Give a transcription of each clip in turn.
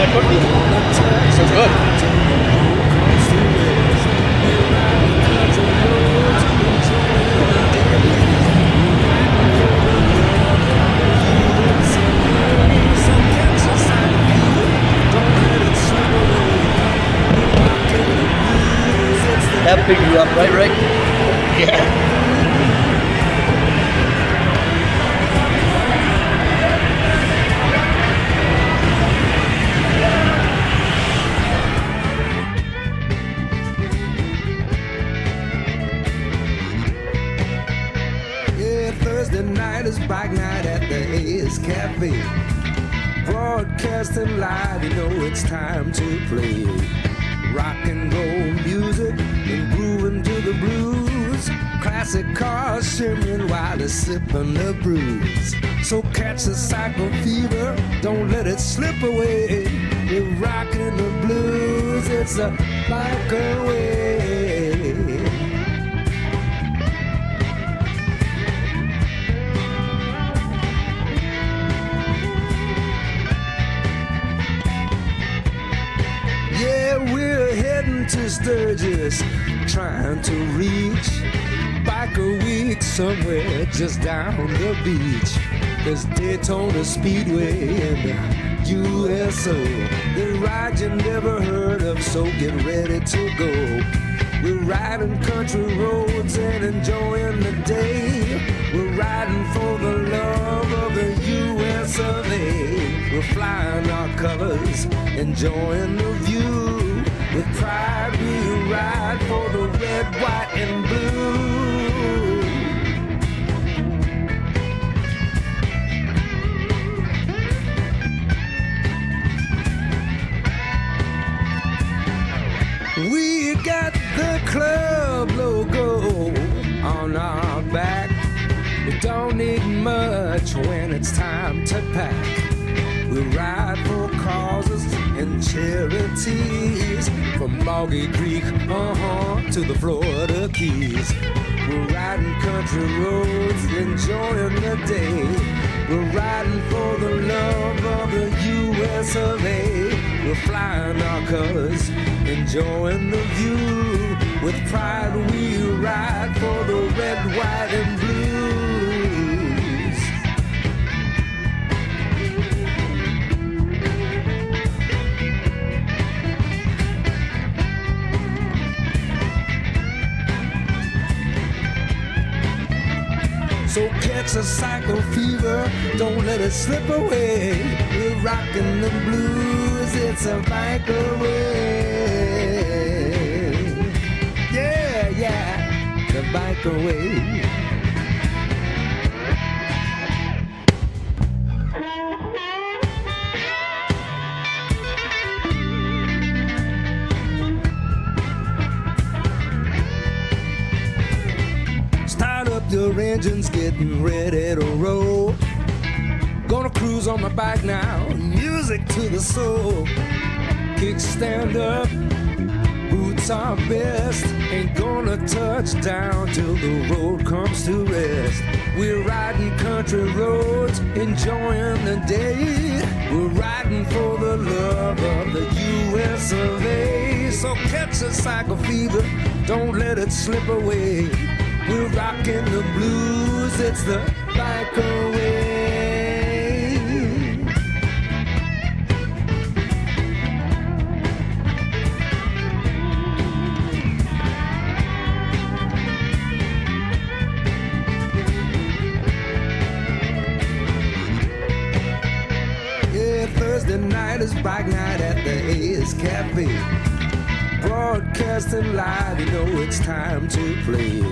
cookie. Sounds good. That picked you up, right, Rick? Yeah. Thursday night is bike night at the Ace Cafe. Broadcasting live, you know it's time to play rock and roll music and grooving to the blues. Classic cars shimmering while they're sipping the brews. So catch the cycle fever, don't let it slip away. We're rocking the blues, it's a bike away. We're heading to Sturgis, trying to reach Biker Week somewhere just down the beach. There's Daytona Speedway and the USO, the ride you never heard of, so get ready to go. We're riding country roads and enjoying the day. We're riding for the love of the US of A. We're flying our colors, enjoying the view. With pride we ride for the red, white, and blue. We got the club logo on our back. We don't need much when it's time to pack. We ride for causes and charities, from Boggy Creek, to the Florida Keys. We're riding country roads, enjoying the day. We're riding for the love of the US of A. We're flying our colors, enjoying the view. With pride we ride for the red, white, and blues. So catch a cycle fever, don't let it slip away. We're rocking the blues, it's a bike away. Yeah, yeah, the bike away. Your engine's getting ready to roll. Gonna cruise on my bike now, music to the soul. Kickstand up, boots are best. Ain't gonna touch down till the road comes to rest. We're riding country roads, enjoying the day. We're riding for the love of the US of A. So catch a cycle fever, don't let it slip away. We're rocking the blues, it's the bike away. Yeah, Thursday night is bike night at the Ace Cafe. Broadcasting live, you know it's time to play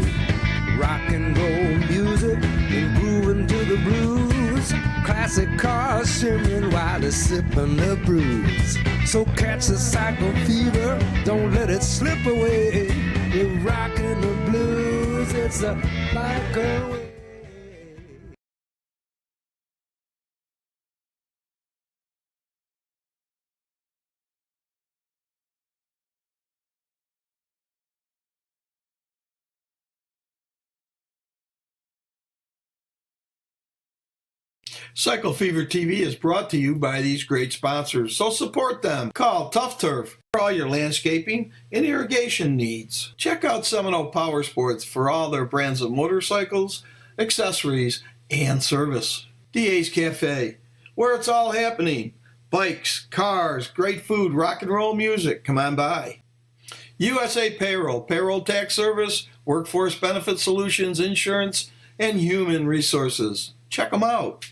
rock and roll music and grooving to the blues. Classic cars shimmering while they're sipping the brews. So catch the cycle fever, don't let it slip away. We're rocking the blues, it's a bike away. Cycle Fever TV is brought to you by these great sponsors, so support them. Call Tough Turf for all your landscaping and irrigation needs. Check out Seminole Power Sports for all their brands of motorcycles, accessories, and service. DA's Cafe, where it's all happening. Bikes, cars, great food, rock and roll music. Come on by. USA Payroll, payroll tax service, workforce benefit solutions, insurance, and human resources. Check them out.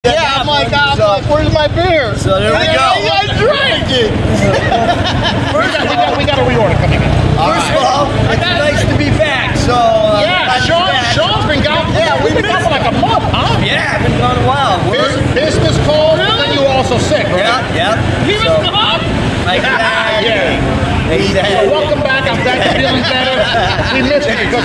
Yeah, I'm like, where's my beer? So there we go. I drank it. we got a reorder coming in. First of all, it's nice to be back. So Yeah, Sean's been gone. Yeah, we've been gone for like a month, huh? Yeah, been gone a while. Business called, and then you were also sick, right? Yeah. He was gone? Exactly. Yeah. So welcome back. I'm glad you're feeling better. We missed you because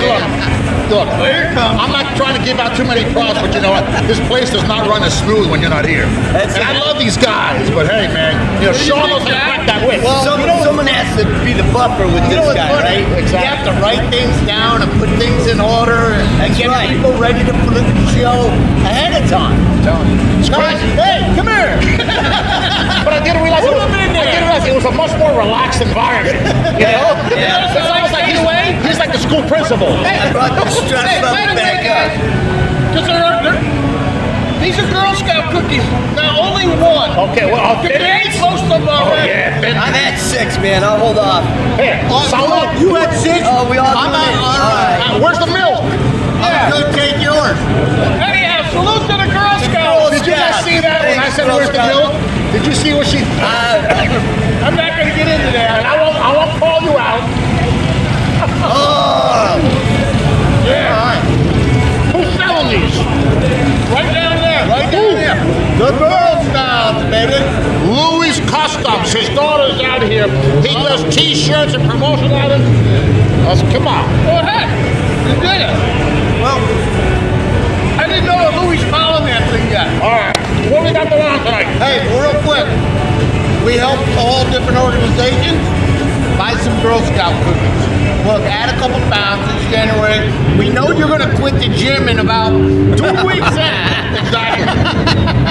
look, I'm not trying to give out too many props, but you know what? This place does not run as smooth when you're not here. I love these guys, but hey, man, Sean knows how to crack that whip. Well, someone has to be the buffer with this guy, right? Exactly. You have to write things down and put things in order and get people ready to put the show ahead of time. It's crazy. Hey, come here. But I didn't realize it was a much more relaxed environment. You know? Yeah. It's almost like he's like the school principal. I brought the stress level back up. These are Girl Scout cookies. Now only one. Okay, well, You ain't supposed to know oh, yeah, I've had 6, man. I'll hold off. Here, salute. You had 6? Oh, we all I'm doing it. all right. Where's the milk? I'm going to take yours. Anyhow, salute to the Girl Scouts. Did you guys see that when I said where's the milk? Did you see what she... I'm not going to get into that. I won't call you out. Oh. Yeah. All right. Who's selling these? Right down there. Right down there. The Girl Scouts, baby. Louis Customs. His daughter's out here. He does T-shirts and promotion items. Come on. Go ahead. You did it. Well, I didn't know that Louis followed that thing yet. All right. What do we got going on tonight? Hey, real quick. We help all different organizations buy some Girl Scout cookies. Look, add a couple pounds. It's January. We know you're going to quit the gym in about 2 weeks.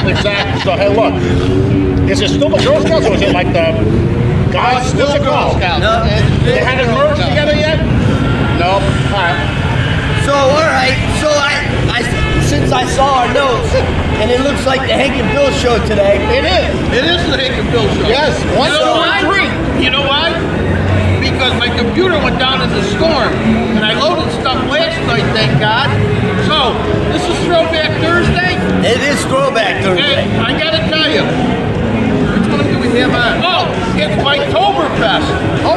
Exactly. So, hey, look. Is it still the Girl Scouts or is it like the guys? Still What's it Girl called? Scouts. No. They haven't merged together yet? No. All right. So, all right. So, since I saw our notes, and it looks like the Hank and Bill show today. It is. It is the Hank and Bill show. Yes. You know why? You know why? Because my computer went down in the storm, and I loaded stuff last night, thank God. So, this is Throwback Thursday. It is Throwback Thursday. And I gotta tell you, which one do we have on? Oh, it's Miketoberfest.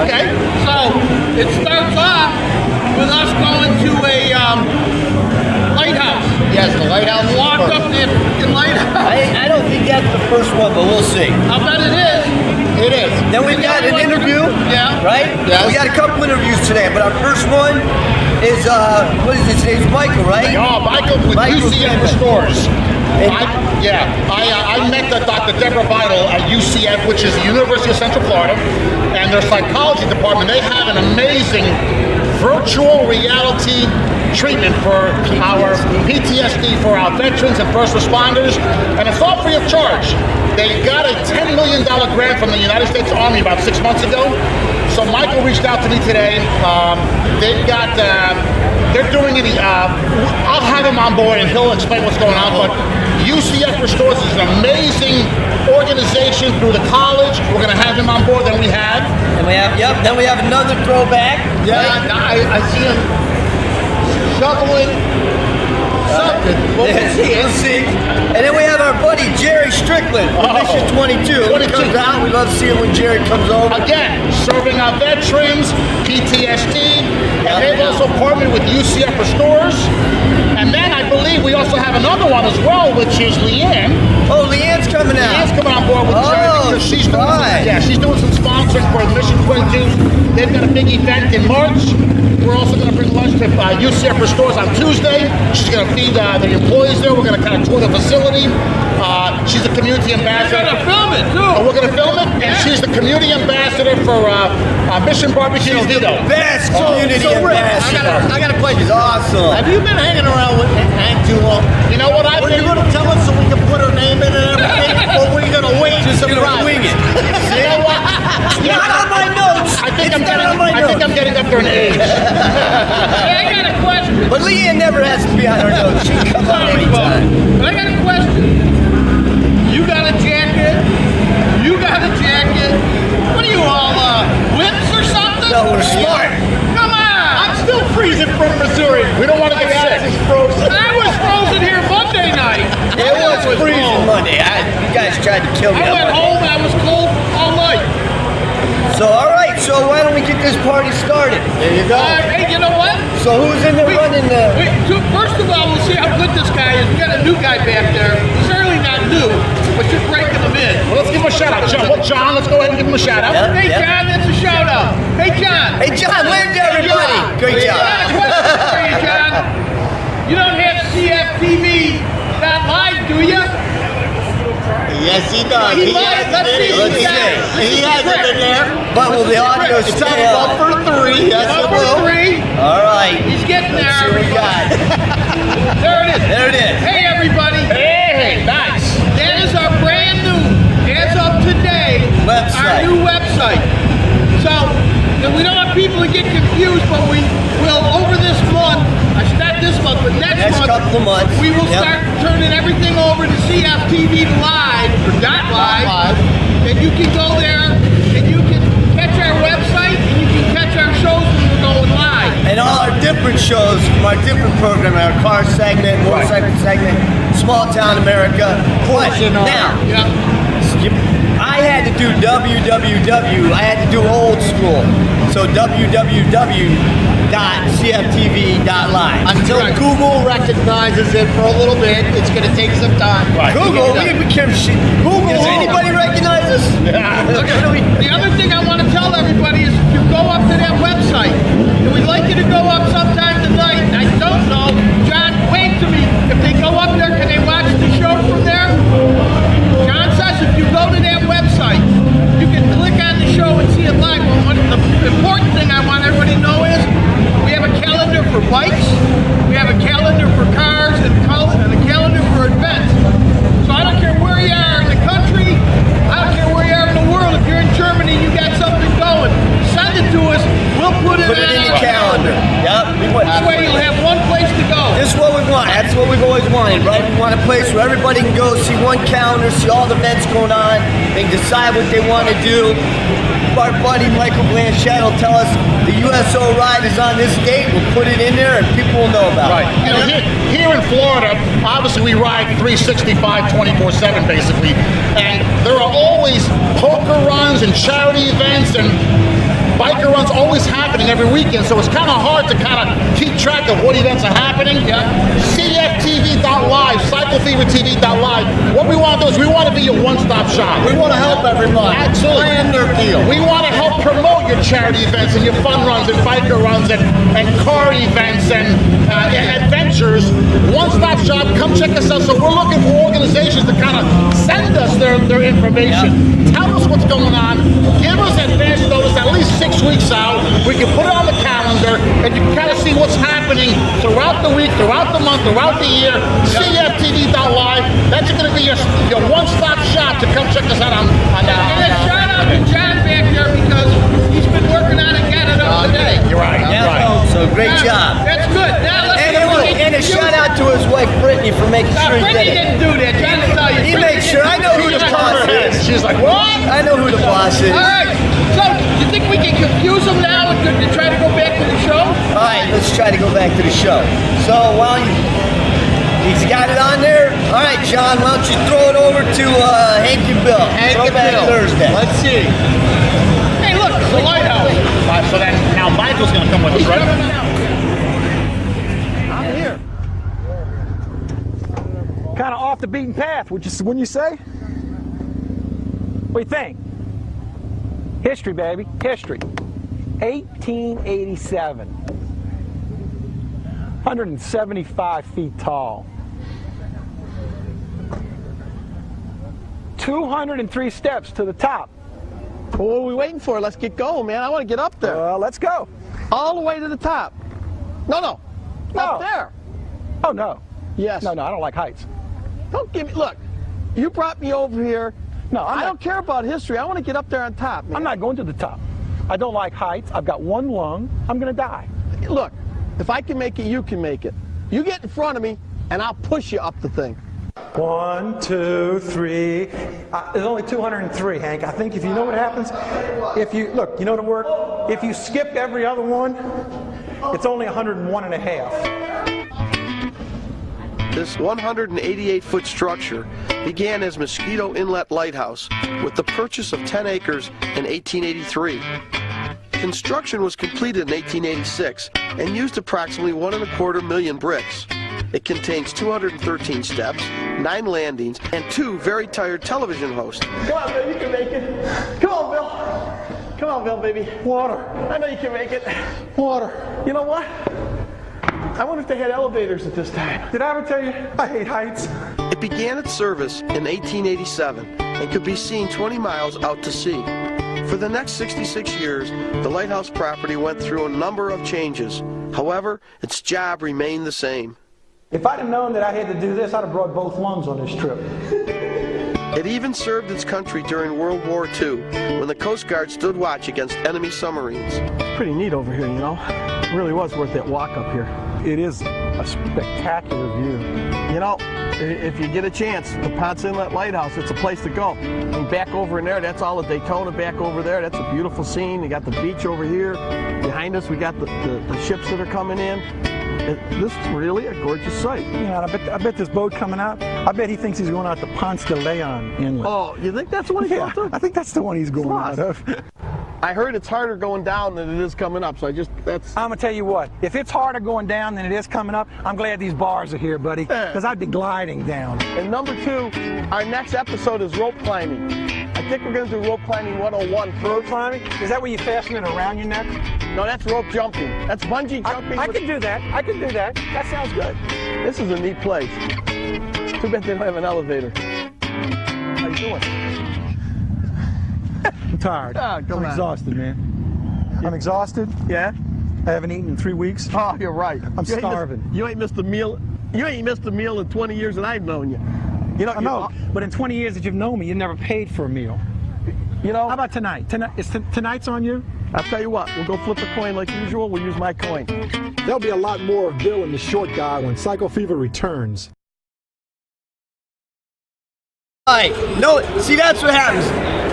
Okay. So, it starts off with us going to a lighthouse. Yes, the lighthouse. Walk up the lighthouse. I don't think that's the first one, but we'll see. I bet it is. It is. Then we've got an interview, Yeah. right? Yes. We got a couple interviews today, but our first one is, what is his name? Michael, right? Oh, Michael with Michael UCF Sanders. Restores. And- I met Dr. Deborah Vital at UCF, which is the University of Central Florida, and their psychology department. They have an amazing virtual reality treatment for our PTSD for our veterans and first responders, and it's all free of charge. They got a $10 million grant from the United States Army about 6 months ago. So Michael reached out to me today. They've got, they're doing it. I'll have him on board and he'll explain what's going on. But UCF Restores is an amazing organization through the college. We're going to have him on board. Then we have. Then we have another throwback. Yeah, I see him shoveling something. Well, We'll see. And then we have our buddy Jerry Strickland from Mission 22. When he comes out, we love seeing when Jerry comes over. Again, serving our veterans, PTSD, and they've also partnered with UCF Restores. And then I believe we also have another one as well, which is Leanne. Oh, Leanne's coming out. Leanne's coming on board with Jerry because she's doing she's doing some sponsoring for Mission 22. They've got a big event in March. We're also going to bring lunch to UCF Restores on Tuesday. She's going to feed the employees there. We're going to kind of tour the facility. She's a community ambassador. We're going to film it too. We're going to film it, and she's the community ambassador for Mission Barbecue Vito. Best community ambassador. I got a question. She's awesome. Have you been hanging around with Hank too long? You know what Were you going to tell us so we can put her name in and everything, or were you going to wait to surprise? Wing it. You know what? Not on my notes. I think It's not on my I think notes. I'm getting up there in age. Hey, I got a question. But Leanne never has to be on her notes. She can come on anytime. But I got a question. You got a jacket. You got a jacket. What are you all, whips or something? No, we're smart. Come on. I'm still freezing from Missouri. We don't want to get sick. I was frozen here Monday night. It was freezing Monday. You guys tried to kill me. I went home and I was cold all night. So, all right. So, why don't we get this party started? There you go. Hey, you know what? So, who's in there running the... First of all, we'll see how good this guy is. We got a new guy back there. He's certainly not new, but you're breaking him in. Well, let's give him a shout out. John, let's go ahead and give him a shout out. Yep. Hey, John, that's a shout out. Hey, John. Hey, John, wave to everybody. Great I got a job. question for you, John. You don't have CFTV live, do you? Yes, he does. He might. Let's see. Let's He has it in there. But will the audio It's stay up on? for 3. Yes, it Number will. 3. All right. He's getting there. Let's see what we got. There it is. There it is. Hey, everybody. Hey, nice. That is our brand new, as of today, Website. our new website. So, we don't want people to get confused, but we will, over this month, not this month, but next month, couple of months. we will Yep. start turning everything over to CFTV Live, or .live, and you can go there, and you can catch our website, and you can catch our shows when we're going live. And all our different shows from our different program, our car segment, motorcycle segment, small town America. But now, Yeah. I had to do www. I had to do old school. So www.cftv.live. Until Google recognizes it for a little bit, it's going to take some time. Google, we can't. Google, does anybody recognize us? The other thing I want to tell everybody is if you go up to that website, and we'd like you to go up sometime tonight, and I don't know, John, wave to me. If they go up there, can they watch the show from there? John says if you go to that website, you can click on the show and see it live. Well, the important thing I want everybody to know is we have a calendar for bikes, we have a calendar for cars, and a calendar for events. So I don't care where you are in the country, I don't care where you are in the world. If you're in Germany, you got something going, send it to us. We'll put it Put it in your calendar. Yep. This way you'll have one place to go. This is what we want. That's what we've always wanted, right? We want a place where everybody can go see one calendar, see all the events going on. They can decide what they want to do. Our buddy Michael Blanchett will tell us the USO ride is on this date. We'll put it in there and people will know about Right. it. You know, here in Florida, obviously we ride 365, 24/7 basically. And there are always poker runs and charity events and biker runs always happening every weekend. So it's kind of hard to kind of keep track of what events are happening. CFTV.live, CycleFeverTV.live. What we want to do is we want to be your one-stop shop. We want to help everybody. Absolutely. Plan their deal. We want to help promote your charity events and your fun runs and biker runs and car events and adventures. One-stop shop. Come check us out. So we're looking for organizations to kind of send us their information. Tell us what's going on. Give us advance notice at least 6 weeks out. We can put it on the calendar and you can kind of see what's happening throughout the week, throughout the month, throughout the year. CFTV.live. That's going to be your one-stop shop to come check us out on And a shout out to John back there because he's been working on shout out today. You're right. You're right. So great job. That's good. Now let's And a shout out to his wife Brittany for making sure he Brittany did it. didn't do that. Trying to tell you. He makes sure. I know who the boss is. She's like, what? I know who the boss is. All right. So, do you think we can confuse him now and try to go back to the show? All right, let's try to go back to the show. So, he's got it on there. All right, John, why don't you throw it over to Hank and Bill? Hank and Throwback Bill. Thursday. Let's see. Hey, look, it's the lighthouse. So then now Michael's going to come with us, He's right? coming out. I'm here. Kind of off the beaten path, wouldn't you say? What do you think? History, baby. History. 1887. 175 feet tall. 203 steps to the top. Well, what are we waiting for? Let's get going, man. I want to get up there. Let's go. All the way to the top. No. No. Up there. Oh, no. Yes. No, I don't like heights. Don't give me, look, you brought me over here. No, I don't care about history. I want to get up there on top, man. I'm not going to the top. I don't like heights. I've got one lung. I'm going to die. Look, if I can make it, you can make it. You get in front of me, and I'll push you up the thing. 1, 2, 3. There's only 203, Hank. I think if you know what happens, if you look, you know the word. If you skip every other one, it's only 101 and a half. This 188-foot structure began as Mosquito Inlet Lighthouse with the purchase of 10 acres in 1883. Construction was completed in 1886 and used approximately 1.25 million bricks. It contains 213 steps, 9 landings, and 2 very tired television hosts. Come on, Bill, you can make it. Come on, Bill. Come on, Bill, baby. Water. I know you can make it. Water. You know what? I wonder if they had elevators at this time. Did I ever tell you I hate heights? It began its service in 1887 and could be seen 20 miles out to sea. For the next 66 years, the lighthouse property went through a number of changes. However, its job remained the same. If I'd have known that I had to do this, I'd have brought both lungs on this trip. It even served its country during World War II, when the Coast Guard stood watch against enemy submarines. Pretty neat over here, you know. It really was worth that walk up here. It is a spectacular view. You know, if you get a chance, the Ponce Inlet Lighthouse, it's a place to go. And back over in there, that's all of Daytona back over there. That's a beautiful scene. You got the beach over here. Behind us, we got the ships that are coming in. This is really a gorgeous sight. Yeah, I bet this boat coming out, I bet he thinks he's going out to Ponce de Leon Inlet. Oh, you think that's what he's Yeah, going to? I think that's the one he's going out of. I heard it's harder going down than it is coming up, so that's... I'm going to tell you what, if it's harder going down than it is coming up, I'm glad these bars are here, buddy, because I'd be gliding down. And number 2, our next episode is rope climbing. I think we're going to do rope climbing 101 first. Rope climbing? Is that where you fasten it around your neck? No, that's rope jumping. That's bungee jumping. I can do that. I can do that. That sounds good. This is a neat place. Too bad they don't have an elevator. How you doing? I'm tired. Oh, come I'm on. exhausted, man. I'm exhausted. Yeah? I haven't eaten in 3 weeks. Oh, you're right. I'm starving. You ain't missed a meal. You ain't missed a meal in 20 years that I've known you. You know, I know, but in 20 years that you've known me, you never paid for a meal. You know, How about tonight? Tonight's on you? I'll tell you what, we'll go flip a coin like usual. We'll use my coin. There'll be a lot more of Bill and the short guy when Psycho Fever returns. All right, no, see, that's what happens.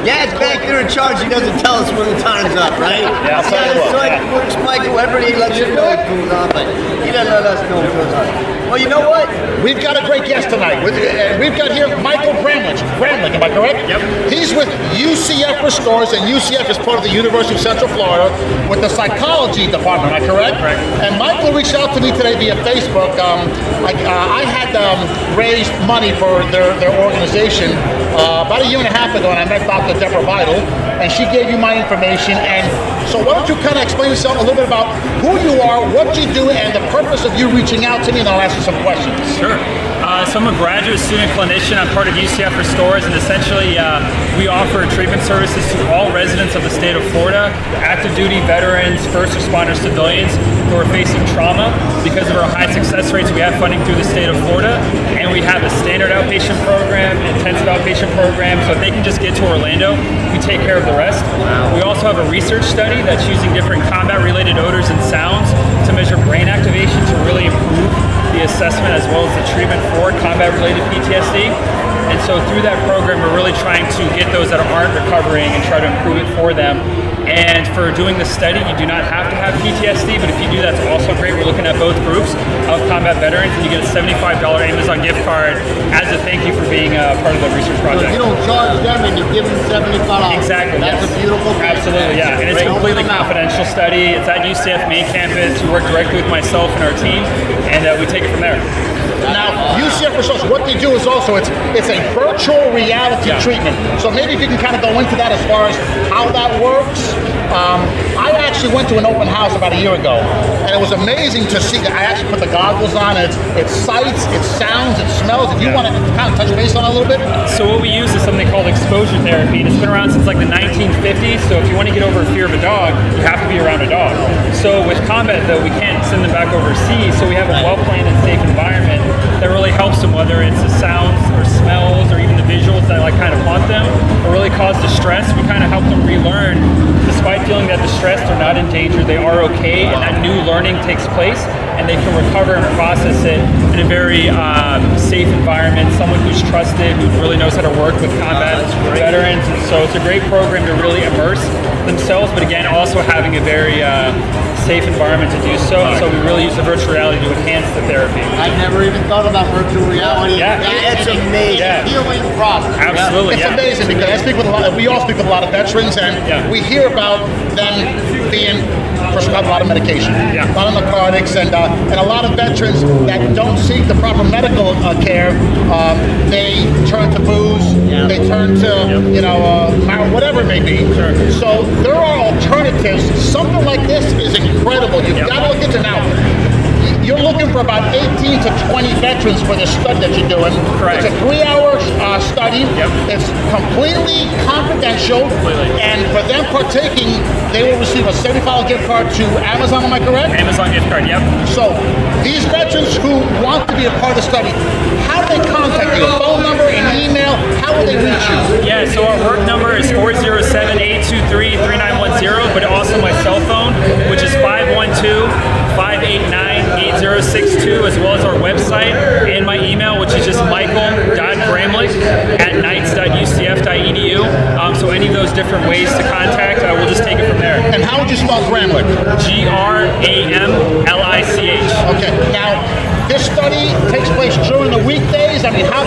Dad's back there in charge. He doesn't tell us when the time's up, right? Yeah, I'll tell you what, So it works, Michael. Everybody lets you know what goes on, but he doesn't let us know what goes on. Well, you know what? We've got a great guest tonight. We've got here Michael Bramlich, am I correct? Yep. He's with UCF Restores, and UCF is part of the University of Central Florida with the psychology department, am I correct? Correct. And Michael reached out to me today via Facebook. I had raised money for their organization about a year and a half ago, and I met Dr. Deborah Vidal, and she gave you my information. And so why don't you kind of explain yourself a little bit about who you are, what you do, and the purpose of you reaching out to me, and I'll ask you some questions. Sure. So I'm a graduate student clinician. I'm part of UCF Restores, and essentially we offer treatment services to all residents of the state of Florida, active duty veterans, first responders, civilians who are facing trauma. Because of our high success rates, we have funding through the state of Florida, and we have a standard outpatient program, intensive outpatient program, so if they can just get to Orlando, we take care of the rest. We also have a research study that's using different combat-related odors and sounds to measure brain activation to really improve the assessment as well as the treatment for combat-related PTSD. And so through that program, we're really trying to get those that aren't recovering and try to improve it for them. And for doing the study, you do not have to have PTSD, but if you do, that's also great. We're looking at both groups of combat veterans, and you get a $75 Amazon gift card as a thank you for being part of the research project. So you don't charge them and you give them $75. Exactly. That's yes. a beautiful thing. Absolutely, yeah. And it's a completely confidential study. It's at UCF main campus. We work directly with myself and our team, and we take it from there. Now, UCF Resource, what they do is also, it's a virtual reality treatment. So maybe if you can kind of go into that as far as how that works. I actually went to an open house about a year ago, and it was amazing to see that I actually put the goggles on, and it's sights, it's sounds, it smells. If you want to kind of touch base on it a little bit. So what we use is something called exposure therapy, and it's been around since like the 1950s, so if you want to get over a fear of a dog, you have to be around a dog. So with combat, though, we can't send them back overseas, so we have a well-planned and safe environment that really helps them, whether it's the sounds or smells or even the visuals that like kind of haunt them or really cause distress. We kind of help them relearn. Despite feeling that distressed, they're not in danger, they are okay, and that new learning takes place, and they can recover and process it in a very safe environment, someone who's trusted, who really knows how to work with combat veterans. And so it's a great program to really immerse themselves, but again, also having a very safe environment to do so. So we really use the virtual reality to enhance the therapy. I never even thought about virtual reality. Yeah, it's amazing. Healing process. Absolutely, It's amazing because I speak with we all speak with a lot of veterans, and we hear about them being prescribed a lot of medication, a lot of narcotics, and a lot of veterans that don't seek the proper medical care. They turn to booze, they turn to whatever it may be. So there are alternatives. Something like this is incredible. You've got to look into now. You're looking for about 18 to 20 veterans for this study that you're doing. Correct. It's a 3-hour study. It's completely confidential. And for them partaking, they will receive a $75 gift card to Amazon, am I correct? Amazon gift card, yep. So these veterans who want to be a part of the study, how do they contact you? A phone number, an email? How will they reach you? Yeah, so our work number is 407-823-3910, but also my cell phone, which is 512-589-8062, as well as our website and my email, which is just michael.gramlich@knights.ucf.edu. So any of those different ways to contact, we'll just take it from there. And how would you spell Gramlich? Gramlich. Okay, now this study takes place during the weekdays. I mean, how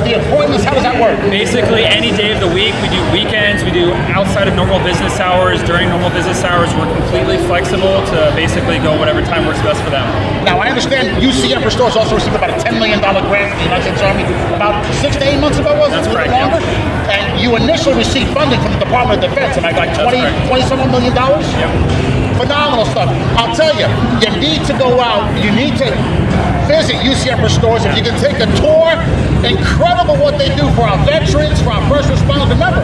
the appointments, how does that work? Basically, any day of the week. We do weekends, we do outside of normal business hours. During normal business hours, we're completely flexible to basically go whatever time works best for them. Now, I understand UCF Restores also received about a $10 million grant from the United States Army about 6 to 8 months ago, was it? That's correct, Longer? And you initially received funding from the Department of Defense, and I got $20-some million? Yep. Phenomenal stuff. I'll tell you, you need to go out, you need to visit UCF Restores. If you can take a tour, incredible what they do for our veterans, for our first responders. Remember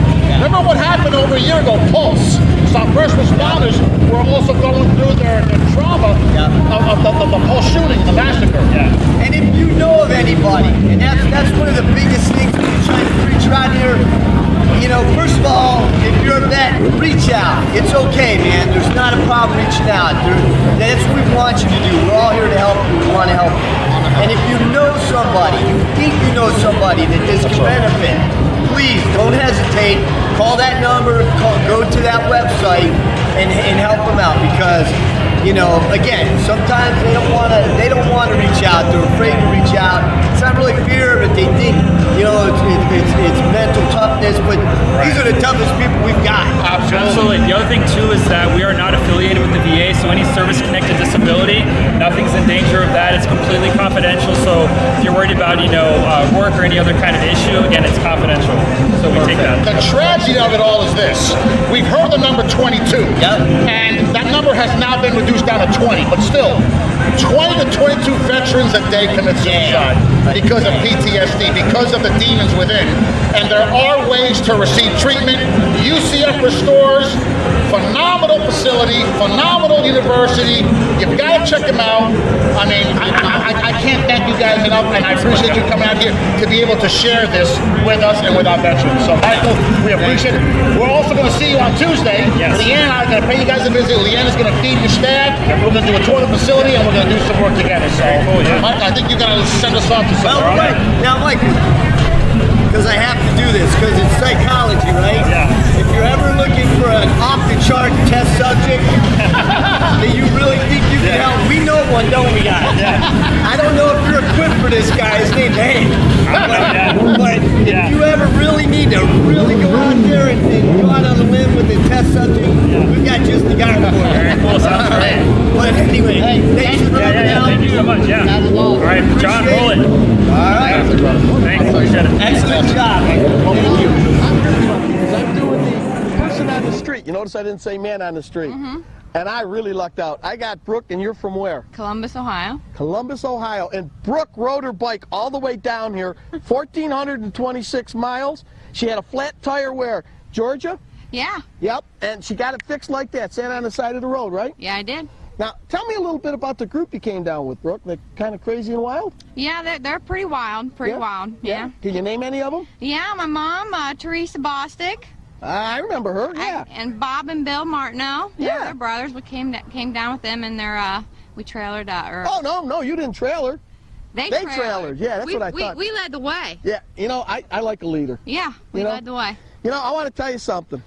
what happened over a year ago, Pulse. So our first responders were also going through their trauma of the Pulse shooting, the massacre. And if you know of anybody, and that's one of the biggest things we're trying to preach around here, first of all, if you're a vet, reach out. It's okay, man. There's not a problem reaching out. That's what we want you to do. We're all here to help you. We want to help you. And if you know somebody, you think you know somebody that this can benefit, please don't hesitate. Call that number, go to that website, and help them out, because again, sometimes they don't want to reach out. They're afraid to reach out. It's not really fear, but they think it's mental toughness. But these are the toughest people we've got. Absolutely. The other thing too is that we are not affiliated with the VA, so any service-connected disability, nothing's in danger of that. It's completely confidential. So if you're worried about work or any other kind of issue, again, it's confidential. So we take that. The tragedy of it all is this: we've heard the number 22, and that number has now been reduced down to 20, but still, 20 to 22 veterans a day commit suicide because of PTSD, because of the demons within. And there are ways to receive treatment. UCF Restores Phenomenal facility, phenomenal university. You've got to check them out. I mean, I can't thank you guys enough, and I appreciate you coming out here to be able to share this with us and with our veterans. So, Michael, we appreciate it. We're also going to see you on Tuesday. Yes. Leanne and I are going to pay you guys a visit. Leanne is going to feed your staff. We're going to do a tour of the facility, and we're going to do some work together. So, cool, yeah. Mike, I think you're going to send us off to somewhere. Well, wait. Now, Mike, because I have to do this, because it's psychology, right? Yeah. If you're ever looking for an off-the-chart test subject that you really think you can help, we know one, don't we, guys? Yeah. I don't know if you're equipped for this guy. His name's Hank. But if you ever really need to really go out there and go out on a limb with a test subject, we've got just the guy for it. Very cool. Sounds great. But anyway, thanks for coming out. Thank you so much. Yeah. All right, John, roll it. All right. Thanks. Appreciate it. Excellent job. I'm doing the person on the street. You notice I didn't say man on the street. And I really lucked out. I got Brooke, and you're from where? Columbus, Ohio. Columbus, Ohio. And Brooke rode her bike all the way down here, 1,426 miles. She had a flat tire where? Georgia? Yeah. Yep. And she got it fixed like that, sat on the side of the road, right? Yeah, I did. Now, tell me a little bit about the group you came down with, Brooke. They're kind of crazy and wild? Yeah, they're pretty wild. Pretty wild. Yeah. Can you name any of them? Yeah, my mom, Teresa Bostic. I remember her, yeah. And Bob and Bill Martineau. Yeah. They're brothers. We came down with them, and we trailered. Oh, no, you didn't trailer. They trailered. Yeah, that's what I thought. We led the way. Yeah, you know, I like a leader. Yeah, we led the way. You know, I want to tell you something.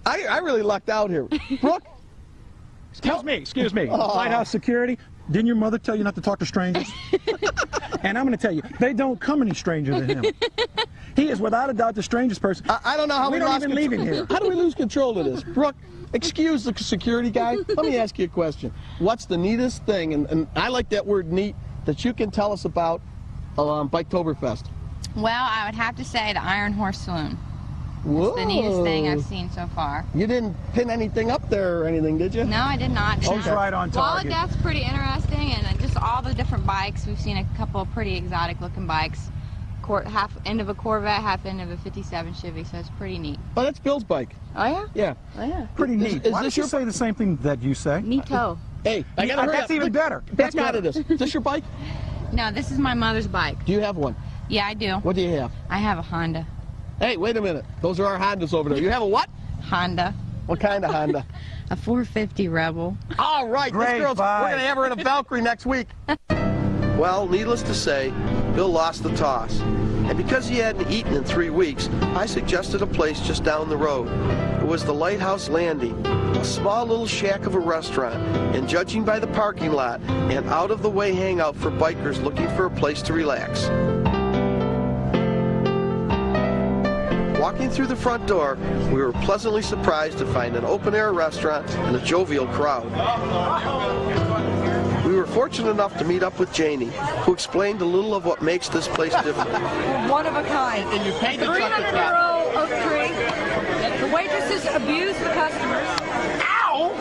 I really lucked out here. Brooke? Excuse me. Lighthouse security, didn't your mother tell you not to talk to strangers? And I'm going to tell you, they don't come any stranger than him. He is without a doubt the strangest person. I don't know how we don't lost even leave him here. How do we lose control of this? Brooke, excuse the security guy. Let me ask you a question. What's the neatest thing, and I like that word neat, that you can tell us about Biketoberfest? Well, I would have to say the Iron Horse Saloon. Whoa. It's the neatest thing I've seen so far. You didn't pin anything up there or anything, did you? No, I did not. She's right on target. Well, that's pretty interesting, and just all the different bikes. We've seen a couple of pretty exotic-looking bikes. Half end of a Corvette, half end of a 57 Chevy, so it's pretty neat. Oh, that's Bill's bike. Oh, yeah? Yeah. Oh, yeah. Pretty neat. Is Why this don't you your say the same thing that you say? Neato. Hey, I gotta hurry That's up. even better. Back out of this. Is this your bike? No, this is my mother's bike. Do you have one? Yeah, I do. What do you have? I have a Honda. Hey, wait a minute. Those are our Hondas over there. You have a what? Honda. What kind of Honda? A 450 Rebel. All right, Great this girl's, we're bike. going to have her in a Valkyrie next week. Well, needless to say, Bill lost the toss. And because he hadn't eaten in 3 weeks, I suggested a place just down the road. It was the Lighthouse Landing, a small little shack of a restaurant, and judging by the parking lot, an out-of-the-way hangout for bikers looking for a place to relax. Walking through the front door, we were pleasantly surprised to find an open-air restaurant and a jovial crowd. We were fortunate enough to meet up with Janie, who explained a little of what makes this place different. One of a kind. And you painted 300-year-old oak tree. The waitresses abuse the customers. Ow!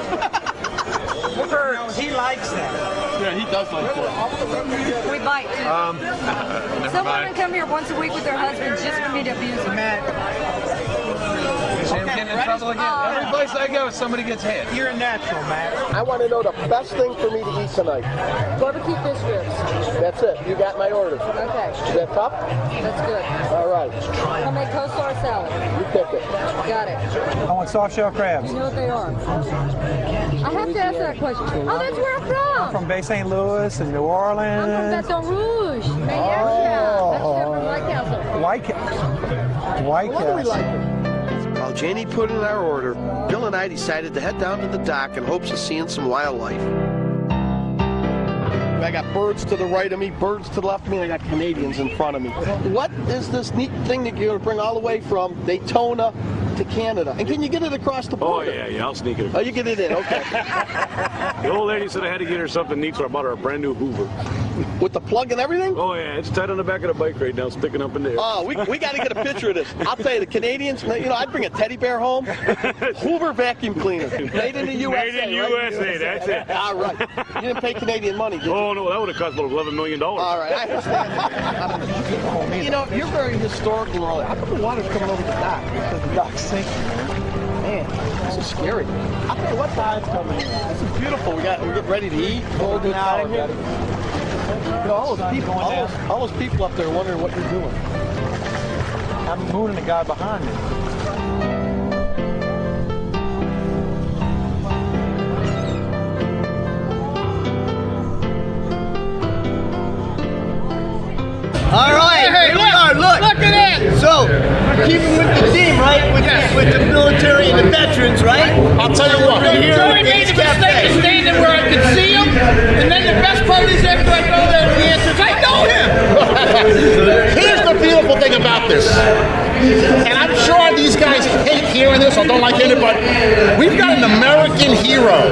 He likes that. Yeah, he does like that. We bite too. Some women come here once a week with their husbands just for me to abuse them. Getting in trouble again. Every place I go, somebody gets hit. You're a natural, Matt. I want to know the best thing for me to eat tonight. Barbecue fish ribs. That's it. You got my order. Okay. Is that tough? That's good. All right. I'll make coleslaw salad. You pick it. Got it. I want soft shell crabs. You know what they are. I have to ask that question. Oh, that's where I'm from. From Bay St. Louis and New Orleans. I'm from Baton Rouge. That's from White Castle. White Castle. White What do we Castle. like? While Janie put in our order, Bill and I decided to head down to the dock in hopes of seeing some wildlife. I got birds to the right of me, birds to the left of me, and I got Canadians in front of me. What is this neat thing that you're going to bring all the way from Daytona to Canada? And can you get it across the border? Oh, yeah, I'll sneak it. Oh, you get it in, okay. The old lady said I had to get her something neat, so I bought her a brand new Hoover. With the plug and everything? Oh, yeah, it's tied on the back of the bike right now, sticking up in there. Oh, we got to get a picture of this. I'll tell you, the Canadians, you know, I'd bring a teddy bear home. Hoover vacuum cleaner. Made in the USA. Made in right? USA, that's it. All right. You didn't pay Canadian money, did you? Oh, no, that would have cost about $11 million. All right, I understand. You know, you're very historical and all that. How come the water's coming over the dock? Because the dock's sinking. Man, this is scary. I'll tell you what tide's coming in. This is beautiful. We're getting ready to eat. Cold now. You know, all those people up there wondering what you're doing. I'm mooning the guy behind me. All right, Hey, here we are. Look at that. So, keeping with the theme, right? With the military and the veterans, right? I'll tell you what. We're here Joey with made Ace the mistake of Cafe. standing where I could see him, and then the best part is after I go there, the answer is I know him. Here's the beautiful thing about this. And I'm sure these guys hate hearing this or don't like hearing it, but we've got an American hero.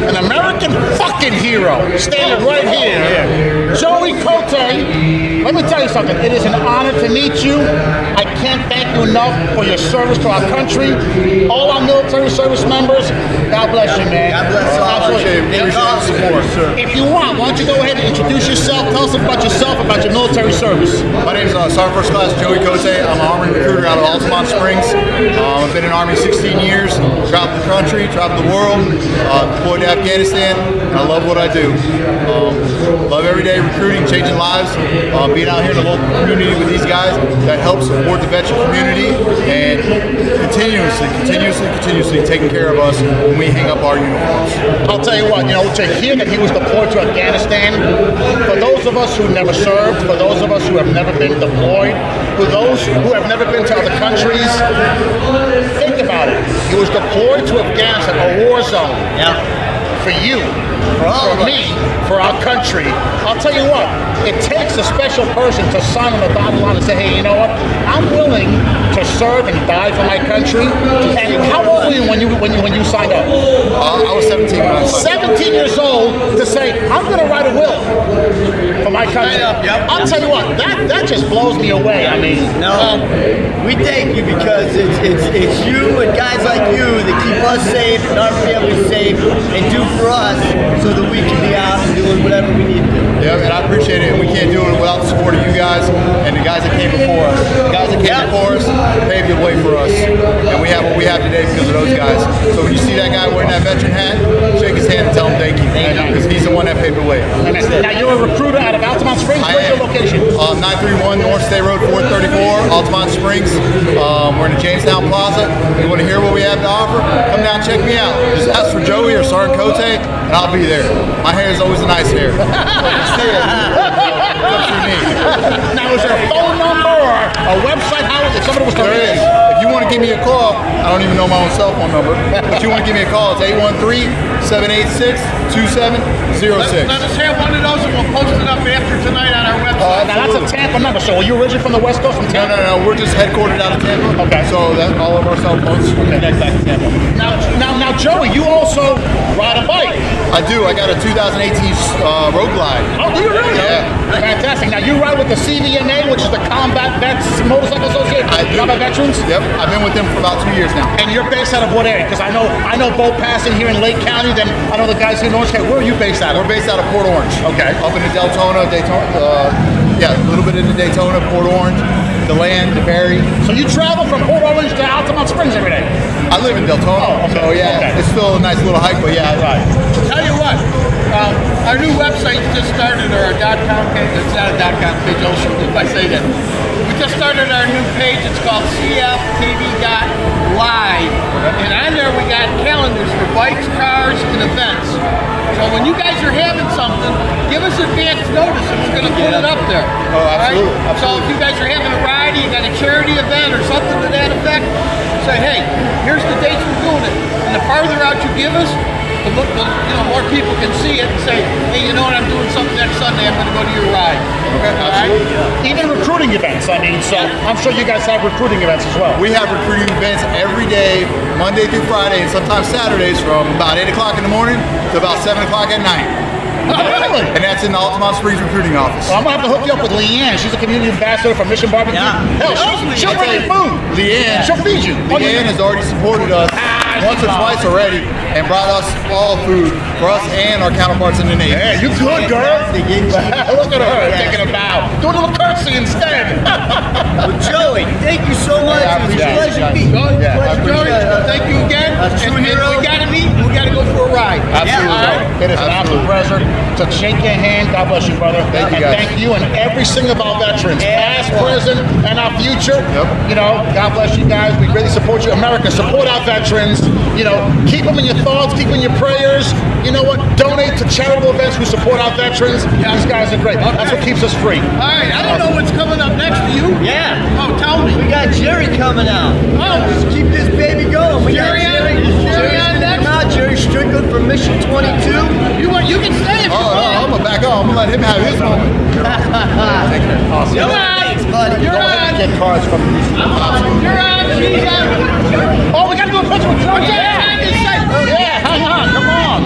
An American fucking hero standing right here. Joey Cote. Let me tell you something. It is an honor to meet you. I can't thank you enough for your service to our country. All our military service members, God bless you, man. God bless all of you. Absolutely. Support. If you want, why don't you go ahead and introduce yourself? Tell us about yourself, about your military service. My name is Sergeant First Class Joey Cote. I'm an Army recruiter out of Altamont Springs. I've been in the Army 16 years, traveled the country, traveled the world, deployed to Afghanistan, and I love what I do. Love every day recruiting, changing lives, being out here in the local community with these guys that help support the veteran community and continuously taking care of us when we hang up our uniforms. I'll tell you what, to hear that he was deployed to Afghanistan, for those of us who never served, for those of us who have never been deployed, for those who have never been to other countries, think about it. He was deployed to Afghanistan, a war zone. Yeah. For you, for me, for our country. I'll tell you what, it takes a special person to sign on the dotted line and say, hey, you know what? I'm willing to serve and die for my country. And how old were you when you signed up? I was 17 when I signed up. 17 years old to say, I'm going to write a will for my country. I'll tell you what, that just blows me away. I mean, we thank you because it's you and guys like you that keep us safe and our families safe and do for us so that we can be out and doing whatever we need to do. Yeah, and I appreciate it, and we can't do it without the support of you guys and the guys that came before us. The guys that came before us paved the way for us, and we have what we have today because of those guys. So when you see that guy wearing that veteran hat, shake his hand and tell him thank you, because he's the one that paved the way. Now you're a recruiter out of Altamont Springs. Where's your location? 931 North State Road 434, Altamont Springs. We're in the Jamestown Plaza. If you want to hear what we have to offer, come down, check me out. Just ask for Joey or Sergeant Cote, and I'll be there. My hair is always a nice hair. Now, is there a phone number or a website? How if somebody was to There is. If you want to give me a call, I don't even know my own cell phone number. If you want to give me a call, it's 813-786-2706. Let us have one of those and we'll post it up after tonight on our website. Now that's a Tampa number. So are you originally from the West Coast? From Tampa? No. We're just headquartered out of Tampa. Okay. So that all of our cell phones connect back to Tampa. Now, Joey, you also ride a bike. I do. I got a 2018 Road Glide. Oh, do you really? Yeah. Fantastic. Now you ride with the CVMA, which is the Combat Vets Motorcycle Association. I do. Combat Veterans. Yep. I've been with them for about 2 years now. And you're based out of what area? Because I know boat passing here in Lake County. Then I know the guys here in Orange County. Where are you based out of? We're based out of Port Orange. Okay. Up in the Daytona. Yeah, a little bit into Daytona, Port Orange, DeLand, DeBerry. So you travel from Port Orange to Altamont Springs every day? I live in Daytona. Oh, okay. So yeah, Okay. it's still a nice little hike, but yeah, Right. Tell you what, our new website just started, or our .com page. It's not a .com page, also, if I say that. We just started our new page. It's called CFTV.live, and on there we got calendars for bikes, cars, and events. So when you guys are having something, give us advance notice, and we're going to put it up there. Oh, absolutely. All right? So if you guys are having a ride, you got a charity event or something to that effect, say, hey, here's the dates we're doing it. And the farther out you give us, the more people can see it and say, hey, you know what, I'm doing something next Sunday, I'm going to go to your ride. Okay, absolutely. Right? Even recruiting events. I mean, so I'm sure you guys have recruiting events as well. We have recruiting events every day, Monday through Friday, and sometimes Saturdays from about 8 o'clock in the morning to about 7 o'clock at night. Oh, really? And that's in the Altamont Springs recruiting office. Well, I'm going to have to hook you up with Leanne. She's a community ambassador for Mission Barbecue. Yeah. Hell, she'll bring you food. Leanne. She'll feed you. Leanne has already supported us once or twice already and brought us all food for us and our counterparts in the Navy. Yeah, you good, girl. Look at her taking a bow. Do a little curtsy instead. Well, Joey, thank you so much. It was a pleasure to meet you. Joey, thank you again. true hero. We gotta meet. We gotta go for a ride. Absolutely. It is an absolute pleasure to shake your hand. God bless you, brother. Thank you, and guys. thank you and every single of our veterans, past, present, and our future. You know, God bless you guys. We really support you. America, support our veterans. You know, keep them in your thoughts, keep them in your prayers. You know what? Donate to charitable events who support our veterans. These guys are great. That's what keeps us free. All right, I don't know what's coming up next for you. Yeah. Oh, tell me. We got Jerry coming out. Oh, Let's keep this baby going. We Jerry got on- is Jerry Jerry's on gonna next? come out. Jerry Strickland from Mission 22. You can stay if you Oh, no, want. I'm gonna back off. I'm gonna let him have his moment. Awesome. You're Thanks, on. buddy. You're on. Get cards from You're on. She's on. Oh, we gotta do a picture with Joey. Yeah, hang on. Come on.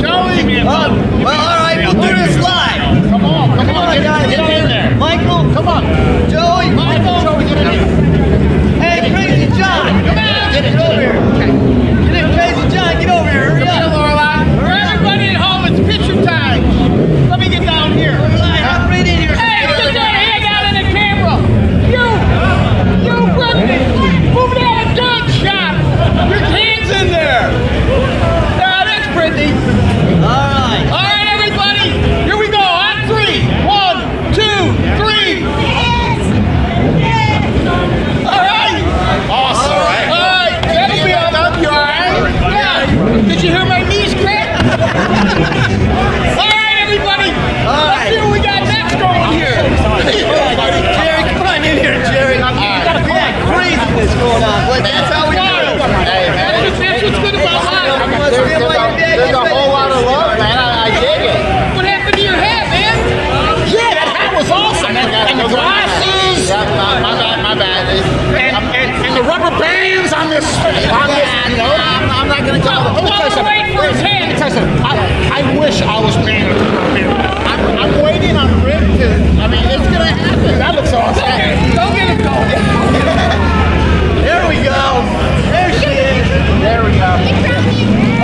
Joey. Well, all right, we'll do this live. Come on. Come on, guys. Get in there. Michael. Come on. Joey. Michael. Joey, get in here. Hey, Crazy John. Come on. Get over here. Get in, Crazy John. Get over here. Hurry up. For everybody at home, it's picture time. Let me get down here. Hop right in here. Hey, get that hand out in the camera. You, Brittany, move that gun shot. Your hands in there. That's Brittany. All All right, everybody. Here we go. On 3. 1, 2, 3. All right. Awesome. All right. That'll be enough. You all right? Yeah. Did you hear my knees crack? All right, everybody. Let's see what we got next going here. Jerry, come on in here, Jerry. We got craziness going on, but that's how we do it. Hey, man. That's what's good about life. There's a whole lot of love, man. I dig it. What happened to your hat, man? Yeah, that hat was awesome. And the glasses. Yeah, my bad. And the rubber bands on this, you know. I'm not going to tell them. Wait for his hand. I wish I was paying I'm waiting on Rick to, I mean, it's going to happen. That looks awesome. Go get him going. There we go. There she is. There we go.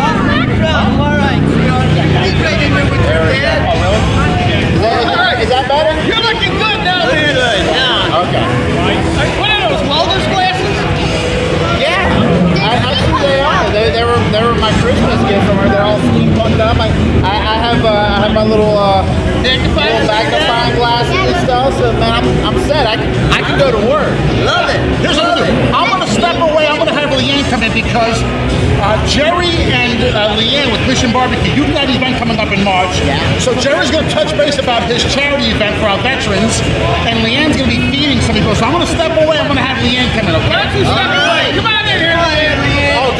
All right. He's right in there with your dad. Is that better? You're looking good now, man. Okay. What are those, welder's glasses? Yeah, I see they are. They were my Christmas gift from her. They're all steampunked up. I have my little magnifying glasses and stuff. So man, I'm set. I can go to work. Love it. Here's what I'm gonna do. I'm gonna step away. I'm gonna have Leanne come in because Jerry and Leanne with Mission Barbecue, you've got an event coming up in March. Yeah. So Jerry's gonna touch base about his charity event for our veterans, and Leanne's gonna be feeding some people. So I'm gonna step away. I'm gonna have Leanne come in. Okay? Why don't you step away? Come on in here, Leanne. Oh,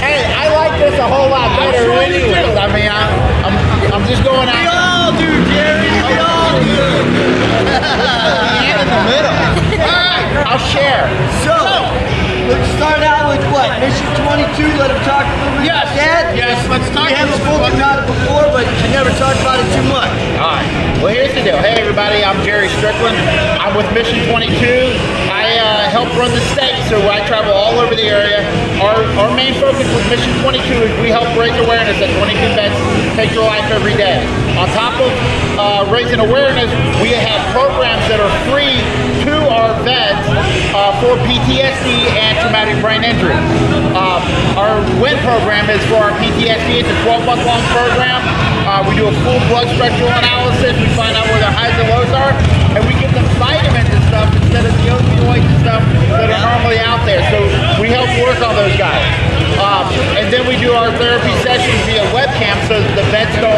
hey, I like this a whole lot better anyways. I mean, I'm just going out. We all do, Jerry. We all do. Leanne in the middle. All right. I'll share. So, let's start out with what? Mission 22. Let him talk a little bit about that. Yes, let's talk We haven't a little spoken bit. about it before, but you never talked about it too much. All right. Well, here's the deal. Hey, everybody. I'm Jerry Strickland. I'm with Mission 22. I help run the state, so I travel all over the area. Our main focus with Mission 22 is we help raise awareness that 22 vets take your life every day. On top of raising awareness, we have programs that are free to our vets for PTSD and traumatic brain injury. Our WIN program is for our PTSD. It's a 12-month-long program. We do a full blood spectral analysis. We find out where their highs and lows are, and we give them vitamins and stuff instead of the opioids and stuff that are normally out there. So we help work on those guys. And then we do our therapy sessions via webcam so the vets don't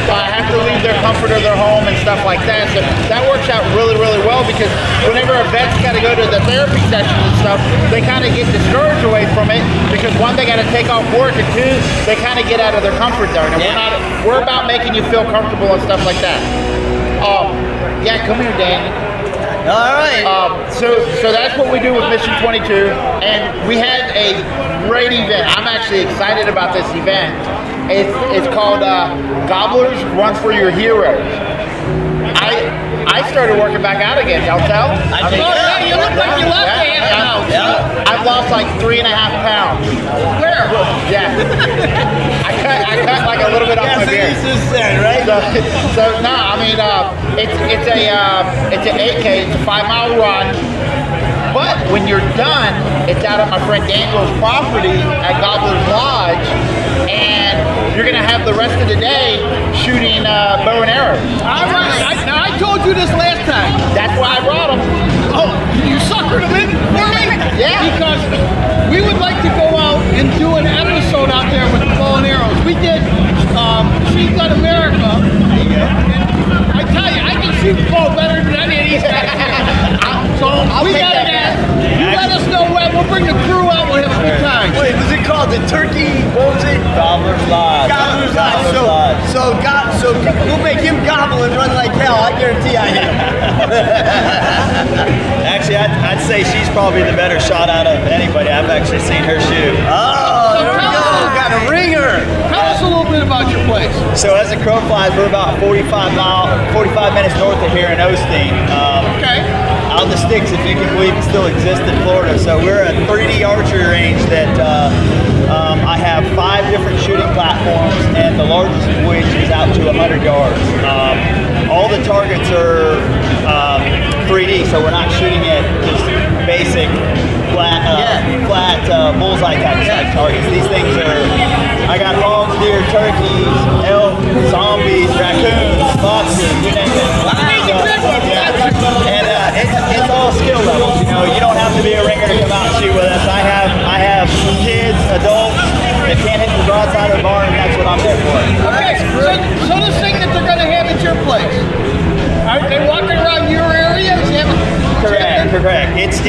have to leave their comfort of their home and stuff like that. So that works out really, really well because whenever a vet's got to go to the therapy sessions and stuff, they kind of get discouraged away from it because one, they got to take off work, and two, they kind of get out of their comfort zone. And we're about making you feel comfortable and stuff like that. Yeah, come here, Dan. All right. So that's what we do with Mission 22, and we had a great event. I'm actually excited about this event. It's called Gobblers Run for Your Heroes. I started working back out again. Y'all tell? You look like you left I've lost like 3.5 pounds. Where? Yeah. I cut like a little bit off my beard. Right? So no, I mean it's an 8K, it's a 5-mile run. But when you're done, it's out on my friend Daniel's property at Gobbler's Lodge, and you're gonna have the rest of the day shooting bow and arrows. Now I told you this last time. That's why I brought them. Oh, you suckered them in for me? Yeah. Because we would like to go out and do an episode out there with the bow and arrows. We did She's Got America. There you go. I tell you, I can shoot bow better than any of these guys here. So we got it at. You let us know when. We'll bring the crew out. We'll have a good time. Wait, was it called the Turkey? What was it? Gobbler's Lodge. Gobbler's Lodge. So we'll make him gobble and run like hell. I guarantee I hit him. Actually, I'd say she's probably the better shot out of anybody. I've actually seen her shoot. Oh, there we go. Got a ringer. Tell us a little bit about your place. So as the crow flies, we're about 45 minutes north of here in Osteen. Okay. Out in the sticks, if you can believe it still exists in Florida. So we're a 3D archery range that I have 5 different shooting platforms, and the largest of which is out to 100 yards. All the targets are 3D, so we're not shooting at just basic flat bullseye type targets. These things are, I got hogs, deer, turkeys, elk, zombies, raccoons, foxes, you name it. And it's all skill levels. You know, you don't have to be a ringer to come out and shoot with us. I have kids, adults that can't hit the broadside of the barn, and that's what I'm there for. Okay, so this thing that they're going to have at your place, are they walking around your area? Correct. It's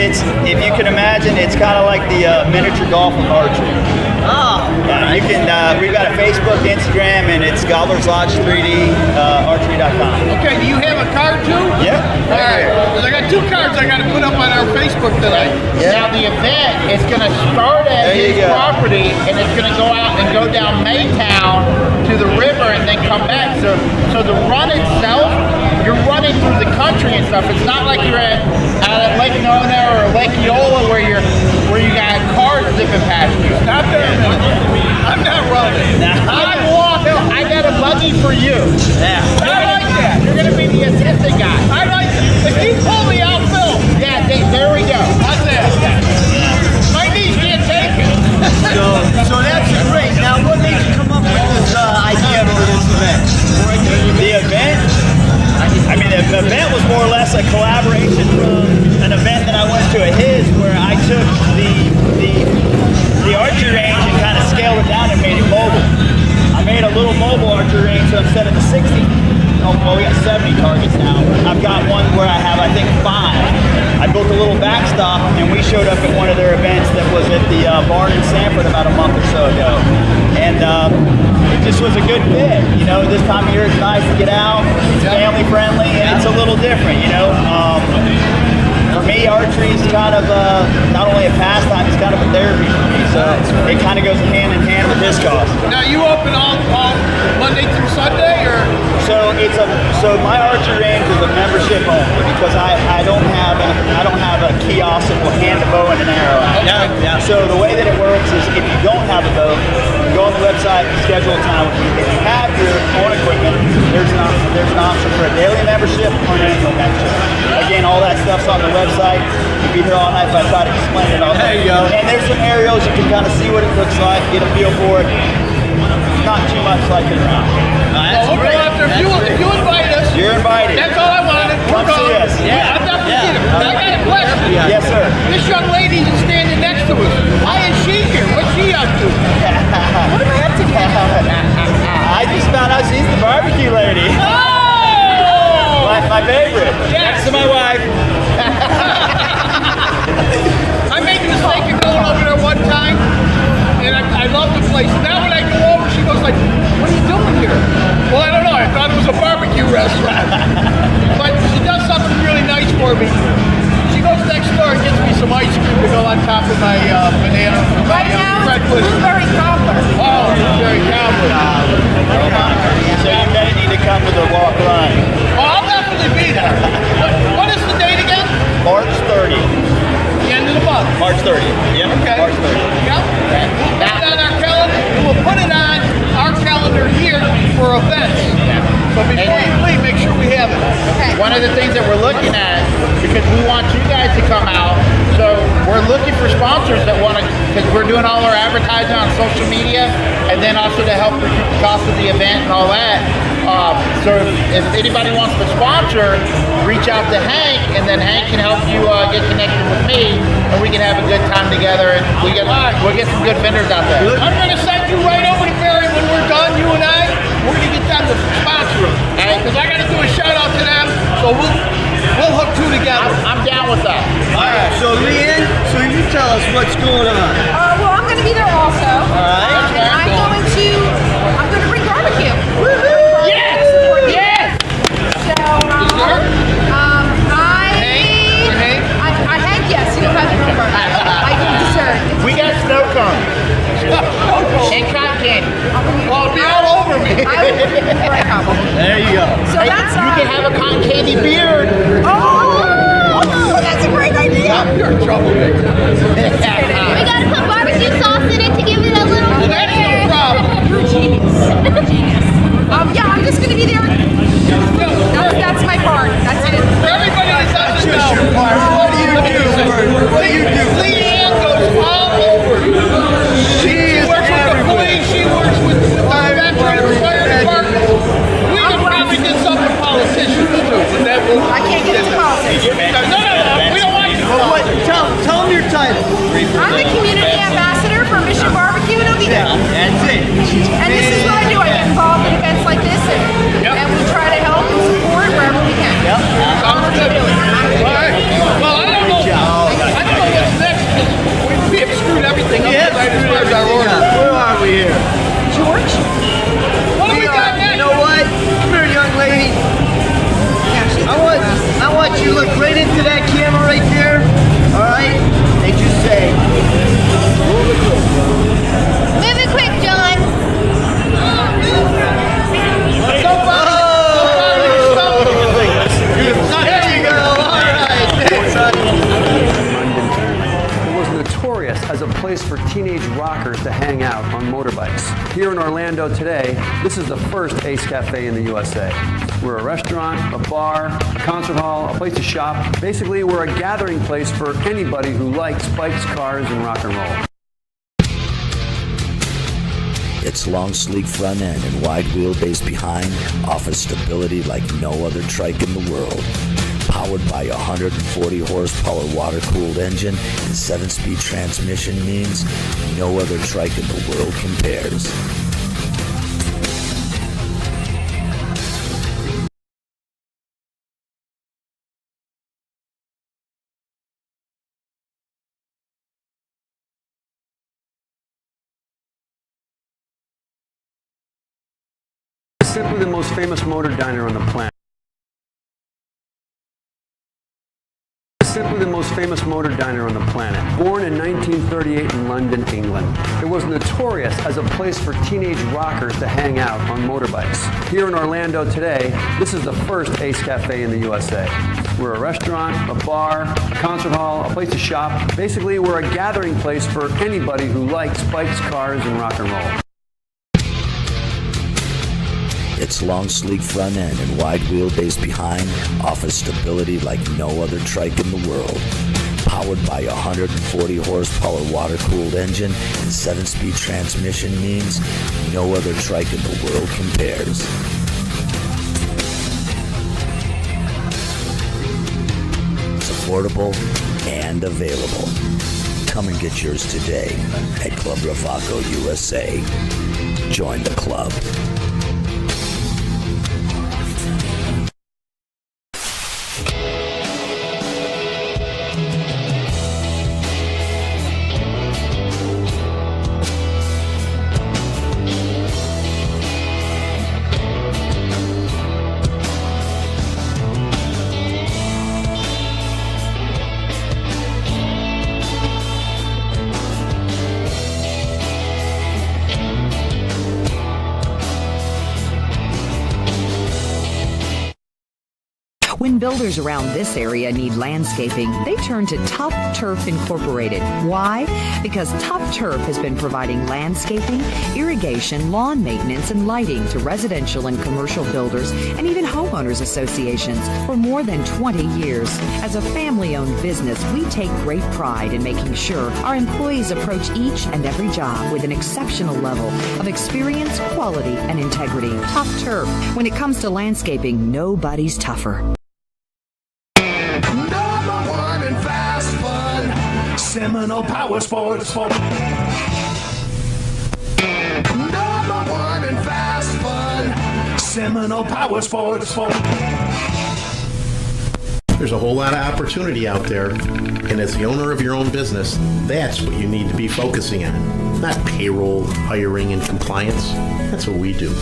if you can imagine, it's kind of like the miniature golf of archery. Oh, yeah. You can. We've got a Facebook, Instagram, and it's Gobbler's Lodge 3D archery.com. Okay. Do you have a card too? Yep. All right. Because I got 2 cards I got to put up on our Facebook tonight. Yeah. Now the event is going to start at his property, and it's going to go out and go down Maytown to the river, and then come back. So the run itself, you're running through the country and stuff. It's not like you're out at Lake Nona or Lake Eola where you got cars zipping past you. Stop there a minute. I'm not running. I got a buggy for you. Yeah. I like that. You're going to be the assistant guy. I like that. If you pull me out, Phil. Yeah, there we go. That's it. My knees can't take it. So that's great. Now, what made you come up with this idea for this event? The event? I mean, the event was more or less a collaboration from an event that I went to of his, where I took the archery range and kind of scaled it down and made it mobile. I made a little mobile archery range, so instead of the 60, we got 70 targets now. I've got one where I have, I think, 5. I built a little backstop, and we showed up at one of their events that was at the barn in Sanford about a month or so ago. And it just was a good fit. You know, this time of year it's nice to get out, it's family friendly, and it's a little different, you know. For me, archery is kind of not only a pastime, it's kind of a therapy for me. So it kind of goes hand in hand with this cause. Now you open all Monday through Sunday, or? So my archery range is a membership only because I don't have a kiosk that will hand a bow and an arrow out. Yeah. So the way that it works is if you don't have a bow, you go on the website and schedule a time. If you have your own equipment, there's an option for a daily membership or an annual membership. Again, all that stuff's on the website. You'd be here all night if I try to explain it all. There you go. And there's some aerials you can kind of see what it looks like, get a feel for it. Not too much like it around. We'll go out there. If you invite us, you're invited. That's all I wanted. Come see us. Yeah, I'm not forgetting. I got a question. Yes, sir. This young lady is standing next to us. Why is she here? What's she up to? What am I up to? I just found out she's the barbecue lady. Oh! My favorite. Yes. Next to my wife. I made the mistake of going over there one time, and I love the place. Now when I go over, she goes like, "What are you doing here?" Well, I don't know. I thought it was a barbecue restaurant. But she does something really nice for me. She goes next door and gets me some ice cream to go on top of my banana. Right now, it's blueberry cobbler. Oh, blueberry cobbler. So you may need to come to the walk run. Oh, I'll definitely be there. What is the date again? March 30th. The end of the month. March 30th. Yep. Okay. March 30th. Yep. We'll put it on our calendar, and we'll put it on our calendar here for events. So before you leave, make sure we have it. One of the things that we're looking at, because we want you guys to come out. So we're looking for sponsors that want to, because we're doing all our advertising on social media, and then also to help recoup the cost of the event and all that. So if anybody wants to sponsor, reach out to Hank, and then Hank can help you get connected with me, and we can have a good time together, and we'll get some good vendors out there. I'm going to send you right over to Barry when we're done, you and I. We're going to get them to sponsor them. Because I got to do a shout out to them, so we'll hook two together. I'm down with that. All right, so Leanne, so you tell us what's going on. Well, I'm going to be there also. All right. And I'm going to bring barbecue. Woohoo! Yes! Yes! So, Hank, yes, he'll have your number. I do dessert. We got snow cones. And cotton candy. Well, it'll be all over me. There you go. So that's you can have a cotton candy beard. Oh, that's a great idea. You're in trouble, Nick. We gotta put barbecue sauce in it to give it a little flavor. That's no problem. You're genius. Yeah, I'm just gonna be there. That's my part. That's it. For everybody that doesn't Just know, your part. What do you do? What do you do? Leanne goes all over. She works with the police. She works with the veterans, fire department. We can probably get some with politicians too. But that will, I can't get into politics. No. We don't want you. Well, tell them your title. I'm the community ambassador for Mission Barbecue in Oviedo. That's it. And this is what I do. I get involved in events like this, and we try to help and support wherever we can. Yep. Sounds good. All right. Well, I don't know what's next. We have screwed everything up tonight as far as our order. Where are we here? George? What do we got next? You know what? Come here, young lady. I want you to look right into that camera right there. All right? And just say, Move it quick, John. So far, there you go. All right. Thanks, It was notorious as a place for teenage rockers to hang out on motorbikes. Here in Orlando today, this is the first Ace Cafe in the USA. We're a restaurant, a bar, a concert hall, a place to shop. Basically, we're a gathering place for anybody who likes bikes, cars, and rock and roll. Its long, sleek front end and wide wheelbase behind offers stability like no other trike in the world. Powered by a 140 horsepower water-cooled engine and 7-speed transmission means no other trike in the world compares. Simply the most famous motor diner on the planet. Simply the most famous motor diner on the planet. Born in 1938 in London, England, it was notorious as a place for teenage rockers to hang out on motorbikes. Here in Orlando today, this is the first Ace Cafe in the USA. We're a restaurant, a bar, a concert hall, a place to shop. Basically, we're a gathering place for anybody who likes bikes, cars, and rock and roll. Its long, sleek front end and wide wheelbase behind offers stability like no other trike in the world. Powered by a 140 horsepower water-cooled engine and 7-speed transmission means no other trike in the world compares. It's affordable and available. Come and get yours today at Club Ravaco USA. Join the club. builders around this area need landscaping, they turn to Tough Turf Incorporated. Why? Because Tough Turf has been providing landscaping, irrigation, lawn maintenance, and lighting to residential and commercial builders and even homeowners associations for more than 20 years. As a family-owned business, we take great pride in making sure our employees approach each and every job with an exceptional level of experience, quality, and integrity. Tough Turf. When it comes to landscaping, nobody's tougher. Number one in fast fun, Seminole Power Sports. Number one in fast fun, Seminole Power Sports. There's a whole lot of opportunity out there, and as the owner of your own business, that's what you need to be focusing on. Not payroll, hiring, and compliance. That's what we do.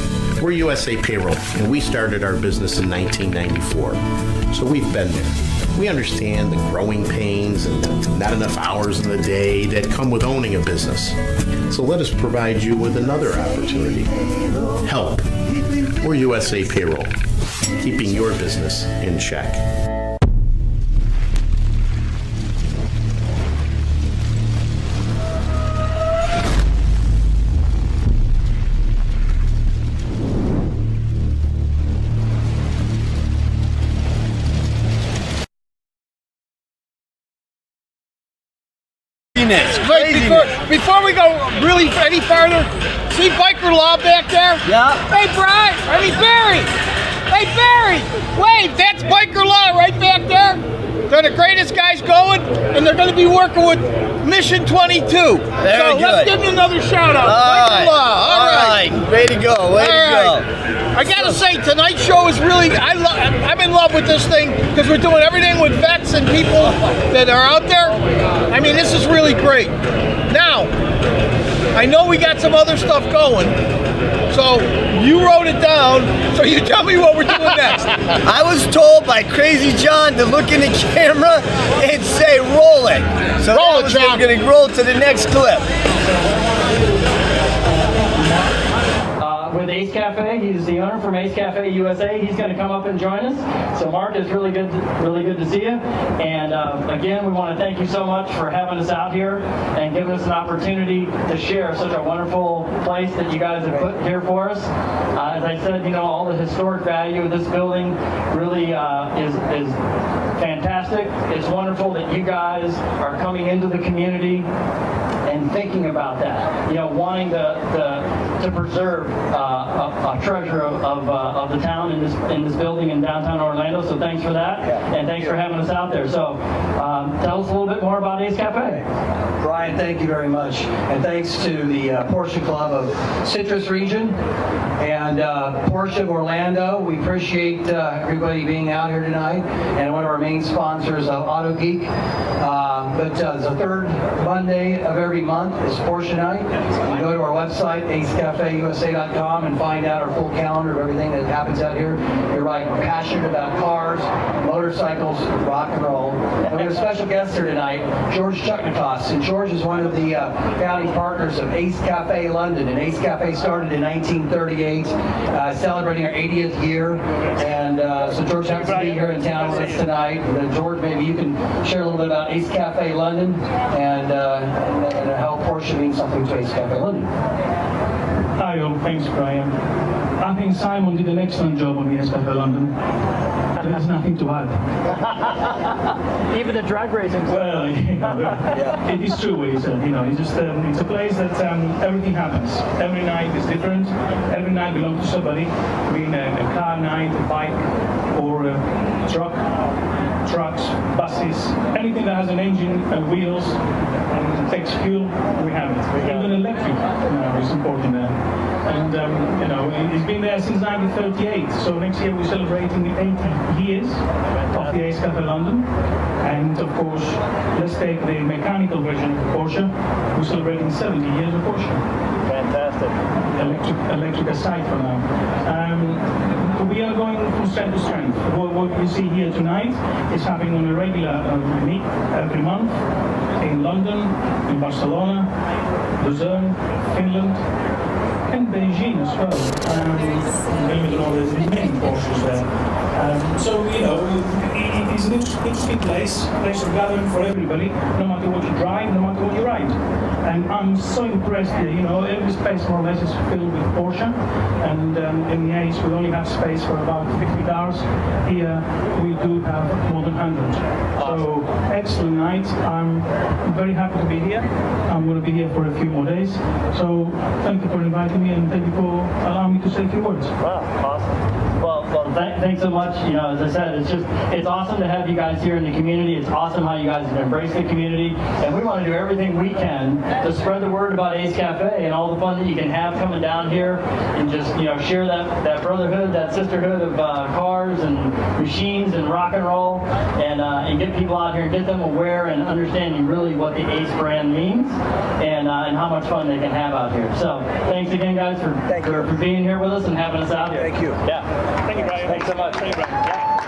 We're USA Payroll, and we started our business in 1994. So we've been there. We understand the growing pains and not enough hours in the day that come with owning a business. So let us provide you with another opportunity. Help. We're USA Payroll, keeping your business in check. Before we go really any farther, see Biker Law back there? Yeah. Hey, Brian. Barry. Hey, Barry. Wave. That's Biker Law right back there. They're the greatest guys going, and they're going to be working with Mission 22. Let's give them another shout out. Biker Law. All right. Way to go. Way to go. I gotta say, tonight's show is really, I'm in love with this thing because we're doing everything with vets and people that are out there. I mean, this is really great. Now, I know we got some other stuff going, so you wrote it down, so you tell me what we're doing next. I was told by Crazy John to look in the camera and say, roll it. So roll it, John. We're going to roll to the next clip. With Ace Cafe, he's the owner from Ace Cafe USA. He's going to come up and join us. So Mark, it's really good to see you. And again, we want to thank you so much for having us out here and giving us an opportunity to share such a wonderful place that you guys have put here for us. As I said, you know, all the historic value of this building really is fantastic. It's wonderful that you guys are coming into the community and thinking about that, you know, wanting to preserve a treasure of the town in this building in downtown Orlando. So thanks for that, and thanks for having us out there. So tell us a little bit more about Ace Cafe. Brian, thank you very much, and thanks to the Porsche Club of Citrus Region and Porsche of Orlando. We appreciate everybody being out here tonight, and one of our main sponsors, Auto Geek. But the third Monday of every month is Porsche Night. You go to our website, acecafeusa.com, and find out our full calendar of everything that happens out here. You're right, we're passionate about cars, motorcycles, rock and roll. And we have a special guest here tonight, George Chuknikos. And George is one of the founding partners of Ace Cafe London. And Ace Cafe started in 1938, celebrating our 80th year. And so George happens to be here in town with us tonight. And George, maybe you can share a little bit about Ace Cafe London and how Porsche means something to Ace Cafe London. Hi all, thanks Brian. I think Simon did an excellent job on the Ace Cafe London. There's nothing to add. Even the drag racing. Well, you know, it is true what you said. You know, it's just it's a place that everything happens. Every night is different. Every night belongs to somebody. Being a car night, a bike, or a truck, trucks, buses, anything that has an engine and wheels and takes fuel, we have it. Even electric, you know, is important there. And you know, it's been there since 1938. So next year we're celebrating the 80 years of the Ace Cafe London. And of course, let's take the mechanical version of Porsche. We're celebrating 70 years of Porsche. Fantastic. Electric aside for now. We are going from strength to strength. What you see here tonight is happening on a regular meet every month in London, in Barcelona, Luzerne, Finland, and Beijing as well. Believe it or not, there's many Porsches there. So, you know, it's an interesting place of gathering for everybody, no matter what you drive, no matter what you ride. And I'm so impressed here, you know, every space more or less is filled with Porsche, and in the Ace we only have space for about 50 cars. Here we do have more than 100. So, excellent night. I'm very happy to be here. I'm going to be here for a few more days. So, thank you for inviting me, and thank you for allowing me to say a few words. Wow, awesome. Well, thanks so much. You know, as I said, it's awesome to have you guys here in the community. It's awesome how you guys have embraced the community, and we want to do everything we can to spread the word about Ace Cafe and all the fun that you can have coming down here, and just, you know, share that brotherhood, that sisterhood of cars and machines and rock and roll, and get people out here and get them aware and understanding really what the Ace brand means, and how much fun they can have out here. So thanks again, guys, for being here with us and having us out here. Thank you. Yeah. Thank you, Brian. Thanks so much. Thank you, Brian. Yeah.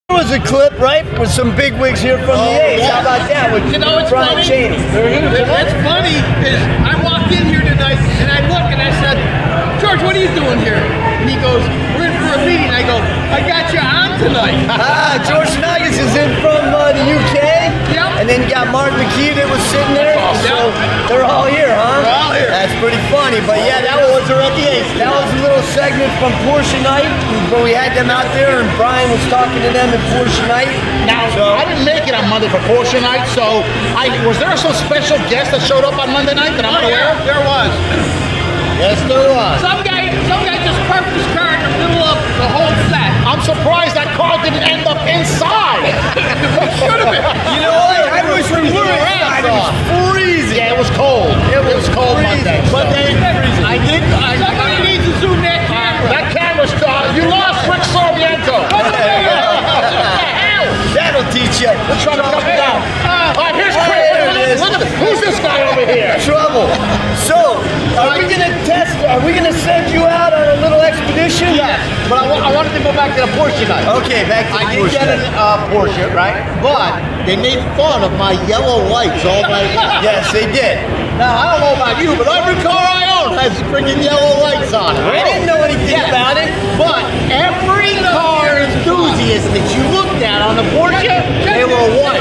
There was a clip, right, with some big wigs here from the A's. Yeah. How about that? With You know, it's Brian funny. Cheney. That's funny because I walked in here tonight and I look and I said, George, what are you doing here? And he goes, we're in for a meeting. I go, I got you on tonight. George Nagas is in from the UK. Yep. And then you got Mark McKee that was sitting there. So they're all here, huh? They're all here. That's pretty funny. But yeah, that was that was a little segment from Porsche Night. But we had them out there and Brian was talking to them at Porsche Night. Now, I didn't make it on Monday for Porsche Night, so was there some special guest that showed up on Monday night that I'm not aware of? There was. Yes, there was. Some guy just parked his car in the middle of the whole set. I'm surprised that car didn't end up inside. It should have been. You know what? I wish we were inside. It was freezing. Yeah, it was cold. It was cold Monday. But then somebody needs to zoom that camera. That camera's you lost Rick Sarmiento. That'll teach you. We're trying to cut it down. All right, here's Chris. Look at this. Who's this guy over here? Trouble. So, are we gonna test? Are we gonna send you out on a little expedition? Yes, but I wanted to go back to the Porsche night. Okay, back to the I did Porsche get a Porsche, right? But they made fun of my yellow lights all night. Yes, they did. Now, I don't know about you, but every car I own has freaking yellow lights on it. I didn't know anything about it. But every car enthusiast that you looked at on the Porsche, they were white.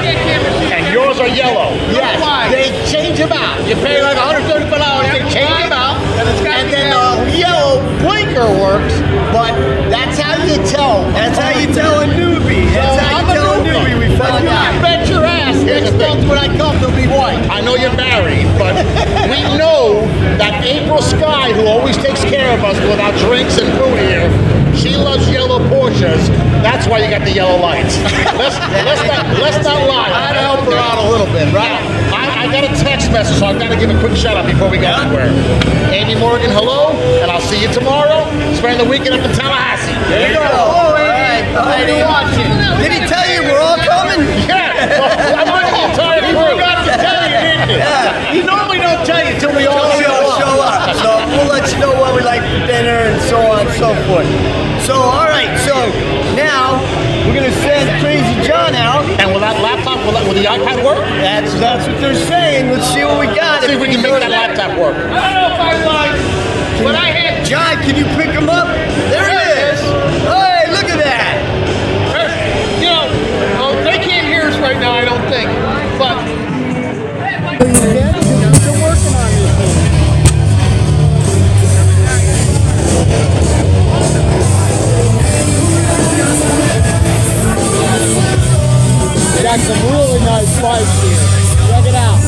And yours are yellow. Yes, they change them out. You pay like $135, they change them out. And then the yellow blinker works, but that's how you tell. That's how you tell a newbie. That's how you tell a newbie. We found out. You bet your ass next month when I come, they'll be white. I know you're married, but we know that April Sky, who always takes care of us with our drinks and food here, she loves yellow Porsches. That's why you got the yellow lights. Let's not lie. I'd help her out a little bit, right? I got a text message, so I've got to give a quick shout out before we go anywhere. Amy Morgan, hello, and I'll see you tomorrow. Spend the weekend up in Tallahassee. There you go. Oh, Amy. All right. Watching. Did he tell you we're all coming? Yeah. I'm on the entire He crew. forgot to tell you, didn't he? Yeah. He normally don't tell you till we all show up. So we'll let you know what we like for dinner and so on and so forth. So, all right. So now we're gonna send Crazy John out. And will that laptop, will the iPad work? That's what they're saying. Let's see what we got. See if we can make that laptop work. I don't know if I like, but I had John, can you pick him up? There he is. Hey, look at that. You know, they can't hear us right now, I don't think. But got some really nice bikes here. Check it out.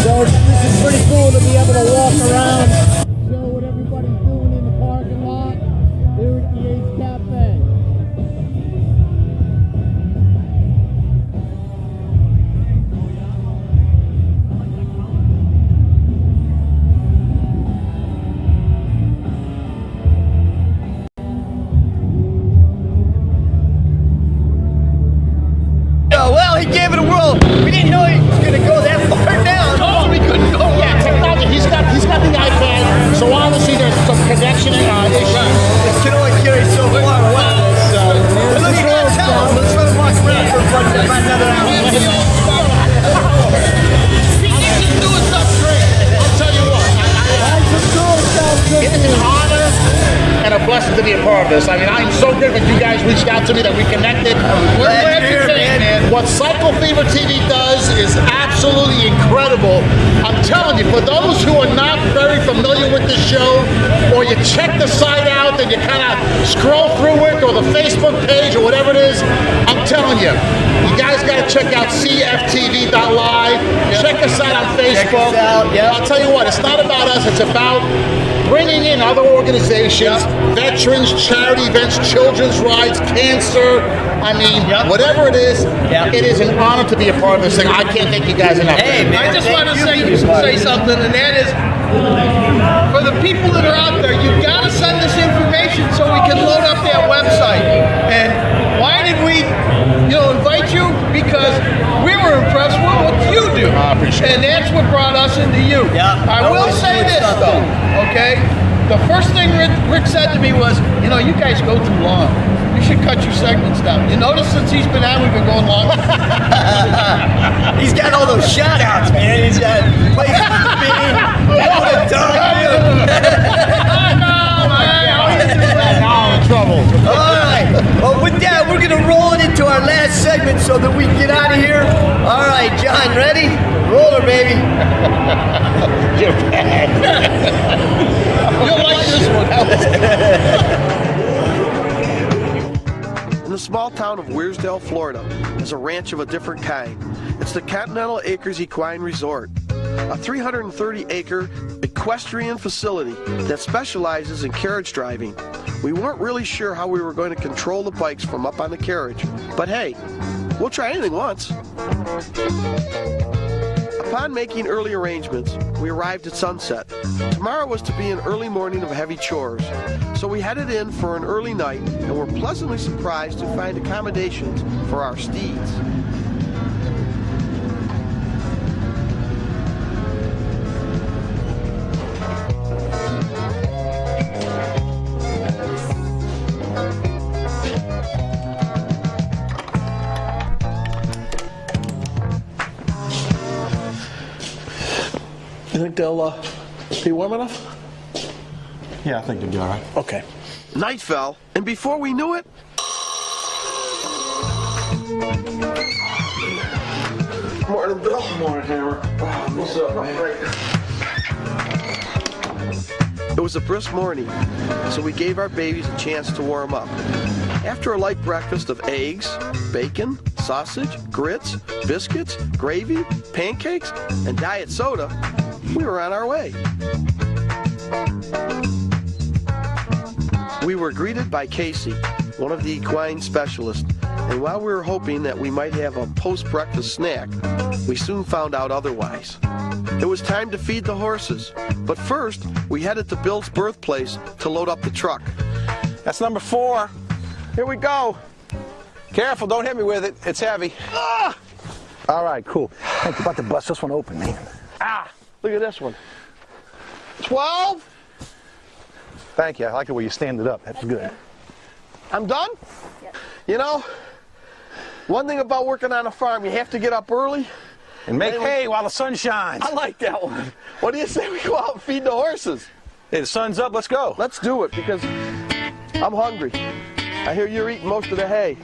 So this is pretty cool to be able to walk around, show what everybody's doing in the parking lot here at the Ace Cafe. blessing to be a part of this. I mean, I'm so good that you guys reached out to me, that we connected. We're glad to say, man. What Cycle Fever TV does is absolutely incredible. I'm telling you, for those who are not very familiar with the show, or you check the site out and you kind of scroll through it, or the Facebook page, or whatever it is, I'm telling you, you guys got to check out CFTV.live. Check us out on Facebook. Check us out, I'll tell you what, it's not about us, it's about bringing in other organizations, veterans, charity events, children's rides, cancer. I mean, whatever it is an honor to be a part of this thing. I can't thank you guys enough. Hey, man, I just want to say something, and that is, for the people that are out there, you've got to send us information so we can load up that website. And why did we, invite you? Because we were impressed with what you do. I appreciate it. And that's what brought us into you. I will say this, though, okay? The first thing Rick said to me was, you guys go too long. You should cut your segments down. You notice since he's been out, we've been going longer? He's got all those shout outs, man. He's got places to be. All the time. Now I'm in trouble. All right. Well, with that, we're going to roll it into our last segment so that we can get out of here. All right, John, ready? Roll her, baby. You're bad. You'll like this one. In the small town of Weirsdale, Florida, is a ranch of a different kind. It's the Continental Acres Equine Resort, a 330-acre equestrian facility that specializes in carriage driving. We weren't really sure how we were going to control the bikes from up on the carriage, but hey, we'll try anything once. Upon making early arrangements, we arrived at sunset. Tomorrow was to be an early morning of heavy chores, so we headed in for an early night and were pleasantly surprised to find accommodations for our steeds. You think they'll be warm enough? Yeah, I think they'll be all right. Okay. Night fell, and before we knew it, Morning, Bill. Morning, Hammer. What's up, man? it was a brisk morning, so we gave our babies a chance to warm up. After a light breakfast of eggs, bacon, sausage, grits, biscuits, gravy, pancakes, and diet soda, we were on our way. We were greeted by Casey, one of the equine specialists, and while we were hoping that we might have a post-breakfast snack, we soon found out otherwise. It was time to feed the horses, but first we headed to Bill's birthplace to load up the truck. That's number 4. Here we go. Careful, don't hit me with it. It's heavy. Ah! All right, cool. Hey, you're about to bust this one open, man. Ah, look at this one. 12? Thank you. I like the way you stand it up. That's good. I'm done? Yep. You know, one thing about working on a farm, you have to get up early. And make hay while the sun shines. I like that one. What do you say we go out and feed the horses? Hey, the sun's up. Let's go. Let's do it, because I'm hungry. I hear you're eating most of the hay.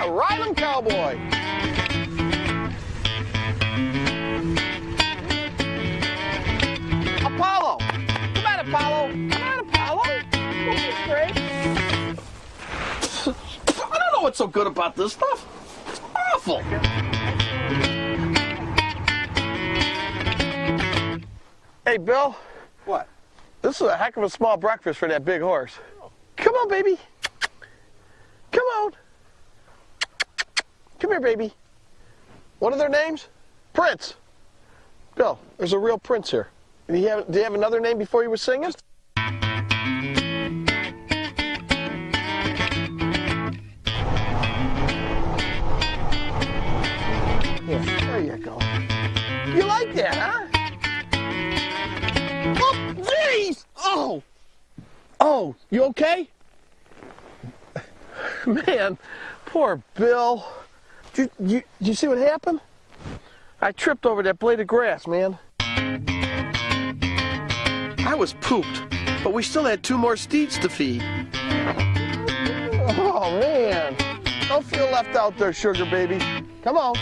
Ride 'em, cowboy. Apollo. Come on, Apollo. Come on, Apollo. Don't be afraid. I don't know what's so good about this stuff. It's awful. Hey, Bill. What? This is a heck of a small breakfast for that big horse. Come on, baby. Come on. Come here, baby. What are their names? Prince. Bill, there's a real Prince here. Do you have another name before you were singing? Yeah, there you go. You like that, huh? Oh, jeez! Oh! Oh, you okay? Man, poor Bill. Did you see what happened? I tripped over that blade of grass, man. I was pooped. But we still had 2 more steeds to feed. Oh, man. Don't feel left out there, sugar baby. Come on.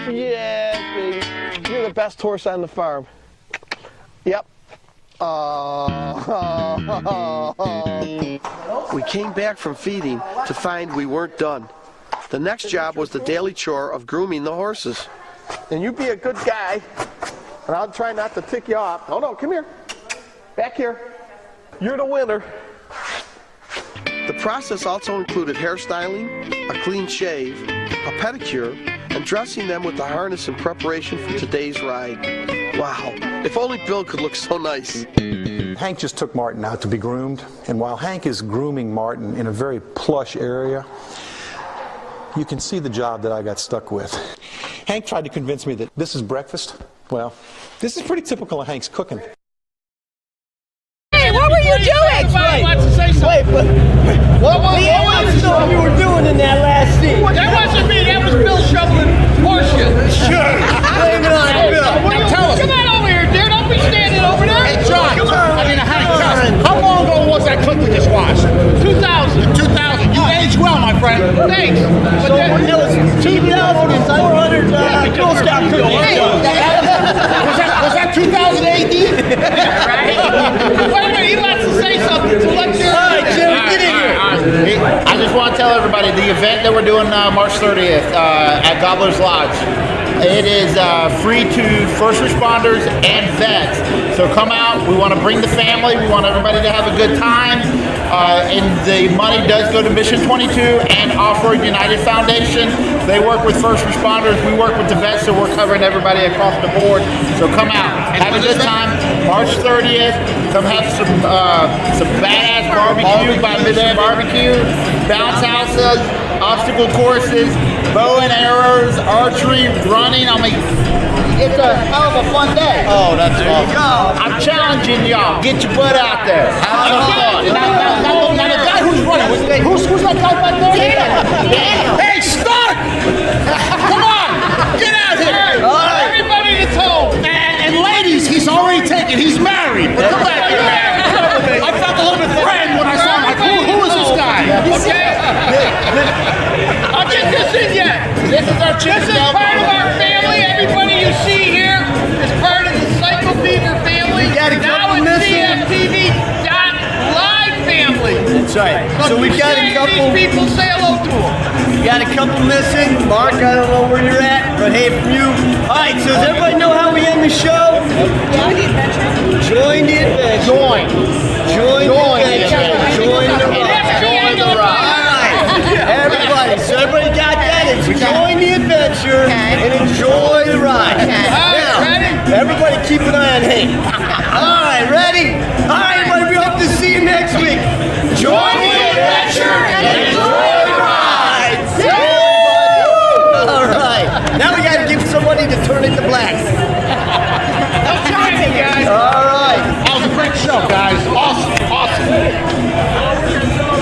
Yeah, baby. You're the best horse on the farm. Yep. We came back from feeding to find we weren't done. The next job was the daily chore of grooming the horses. And you be a good guy, and I'll try not to tick you off. Oh, no, come here. Back here. You're the winner. The process also included hairstyling, a clean shave, a pedicure, and dressing them with the harness in preparation for today's ride. Wow, if only Bill could look so nice. Hank just took Martin out to be groomed, and while Hank is grooming Martin in a very plush area, you can see the job that I got stuck with. Hank tried to convince me that this is breakfast. Well, this is pretty typical of Hank's cooking. Hey, what were you doing? Somebody wants to say something. Wait, but what was something you were doing in that last scene? That wasn't me. That was Bill shoveling horseshit. Sure. Blame it on Bill. Now tell us. Come on over here, dear. Don't be standing over there. Hey, John. Come on. I mean, Hank, how long ago was that clip we just watched? 2000. 2000. You aged well, my friend. Thanks. But So that was 2,400 Girl Scout cookies. Was that 2000 AD? Right? Wait a minute. He wants to say something. So let's hear it. All right, Jimmy, get in here. I just want to tell everybody the event that we're doing March 30th at Gobbler's Lodge. It is free to first responders and vets. So come out. We want to bring the family. We want everybody to have a good time. And the money does go to Mission 22 and Off-Road United Foundation. They work with first responders. We work with the vets, so we're covering everybody across the board. So come out. Have a good time. March 30th. Come have some badass barbecue by Mission Barbecue. Bounce houses, obstacle courses, bow and arrows, archery, running. I mean, it's a hell of a fun day. Oh, that's awesome. I'm challenging y'all. Get your butt out there. Have some fun. Now the guy who's running, who's that guy back there? Daniel. Hey, start! Come on! Get out here! All right. Everybody that's home. And ladies, he's already taken. He's married. But come back here, man. I felt a little bit threatened when I saw him. Like, who is this guy? Okay. I'll get this in yet. This is our chicken. This is part of our family. Everybody you see here is part of the Psycho Fever family. Now it's CFTV.live family. That's right. So we've got a couple. These people say hello to them. We got a couple missing. Mark, I don't know where you're at, but hey, from you. All right, so does everybody know how we end the show? Join the adventure. Join the adventure. Join the adventure. Join the ride. Everybody, so everybody got that? It's join the adventure and enjoy the ride. Now, everybody keep an eye on Hank. All right, ready? All right, everybody, we hope to see you next week. Join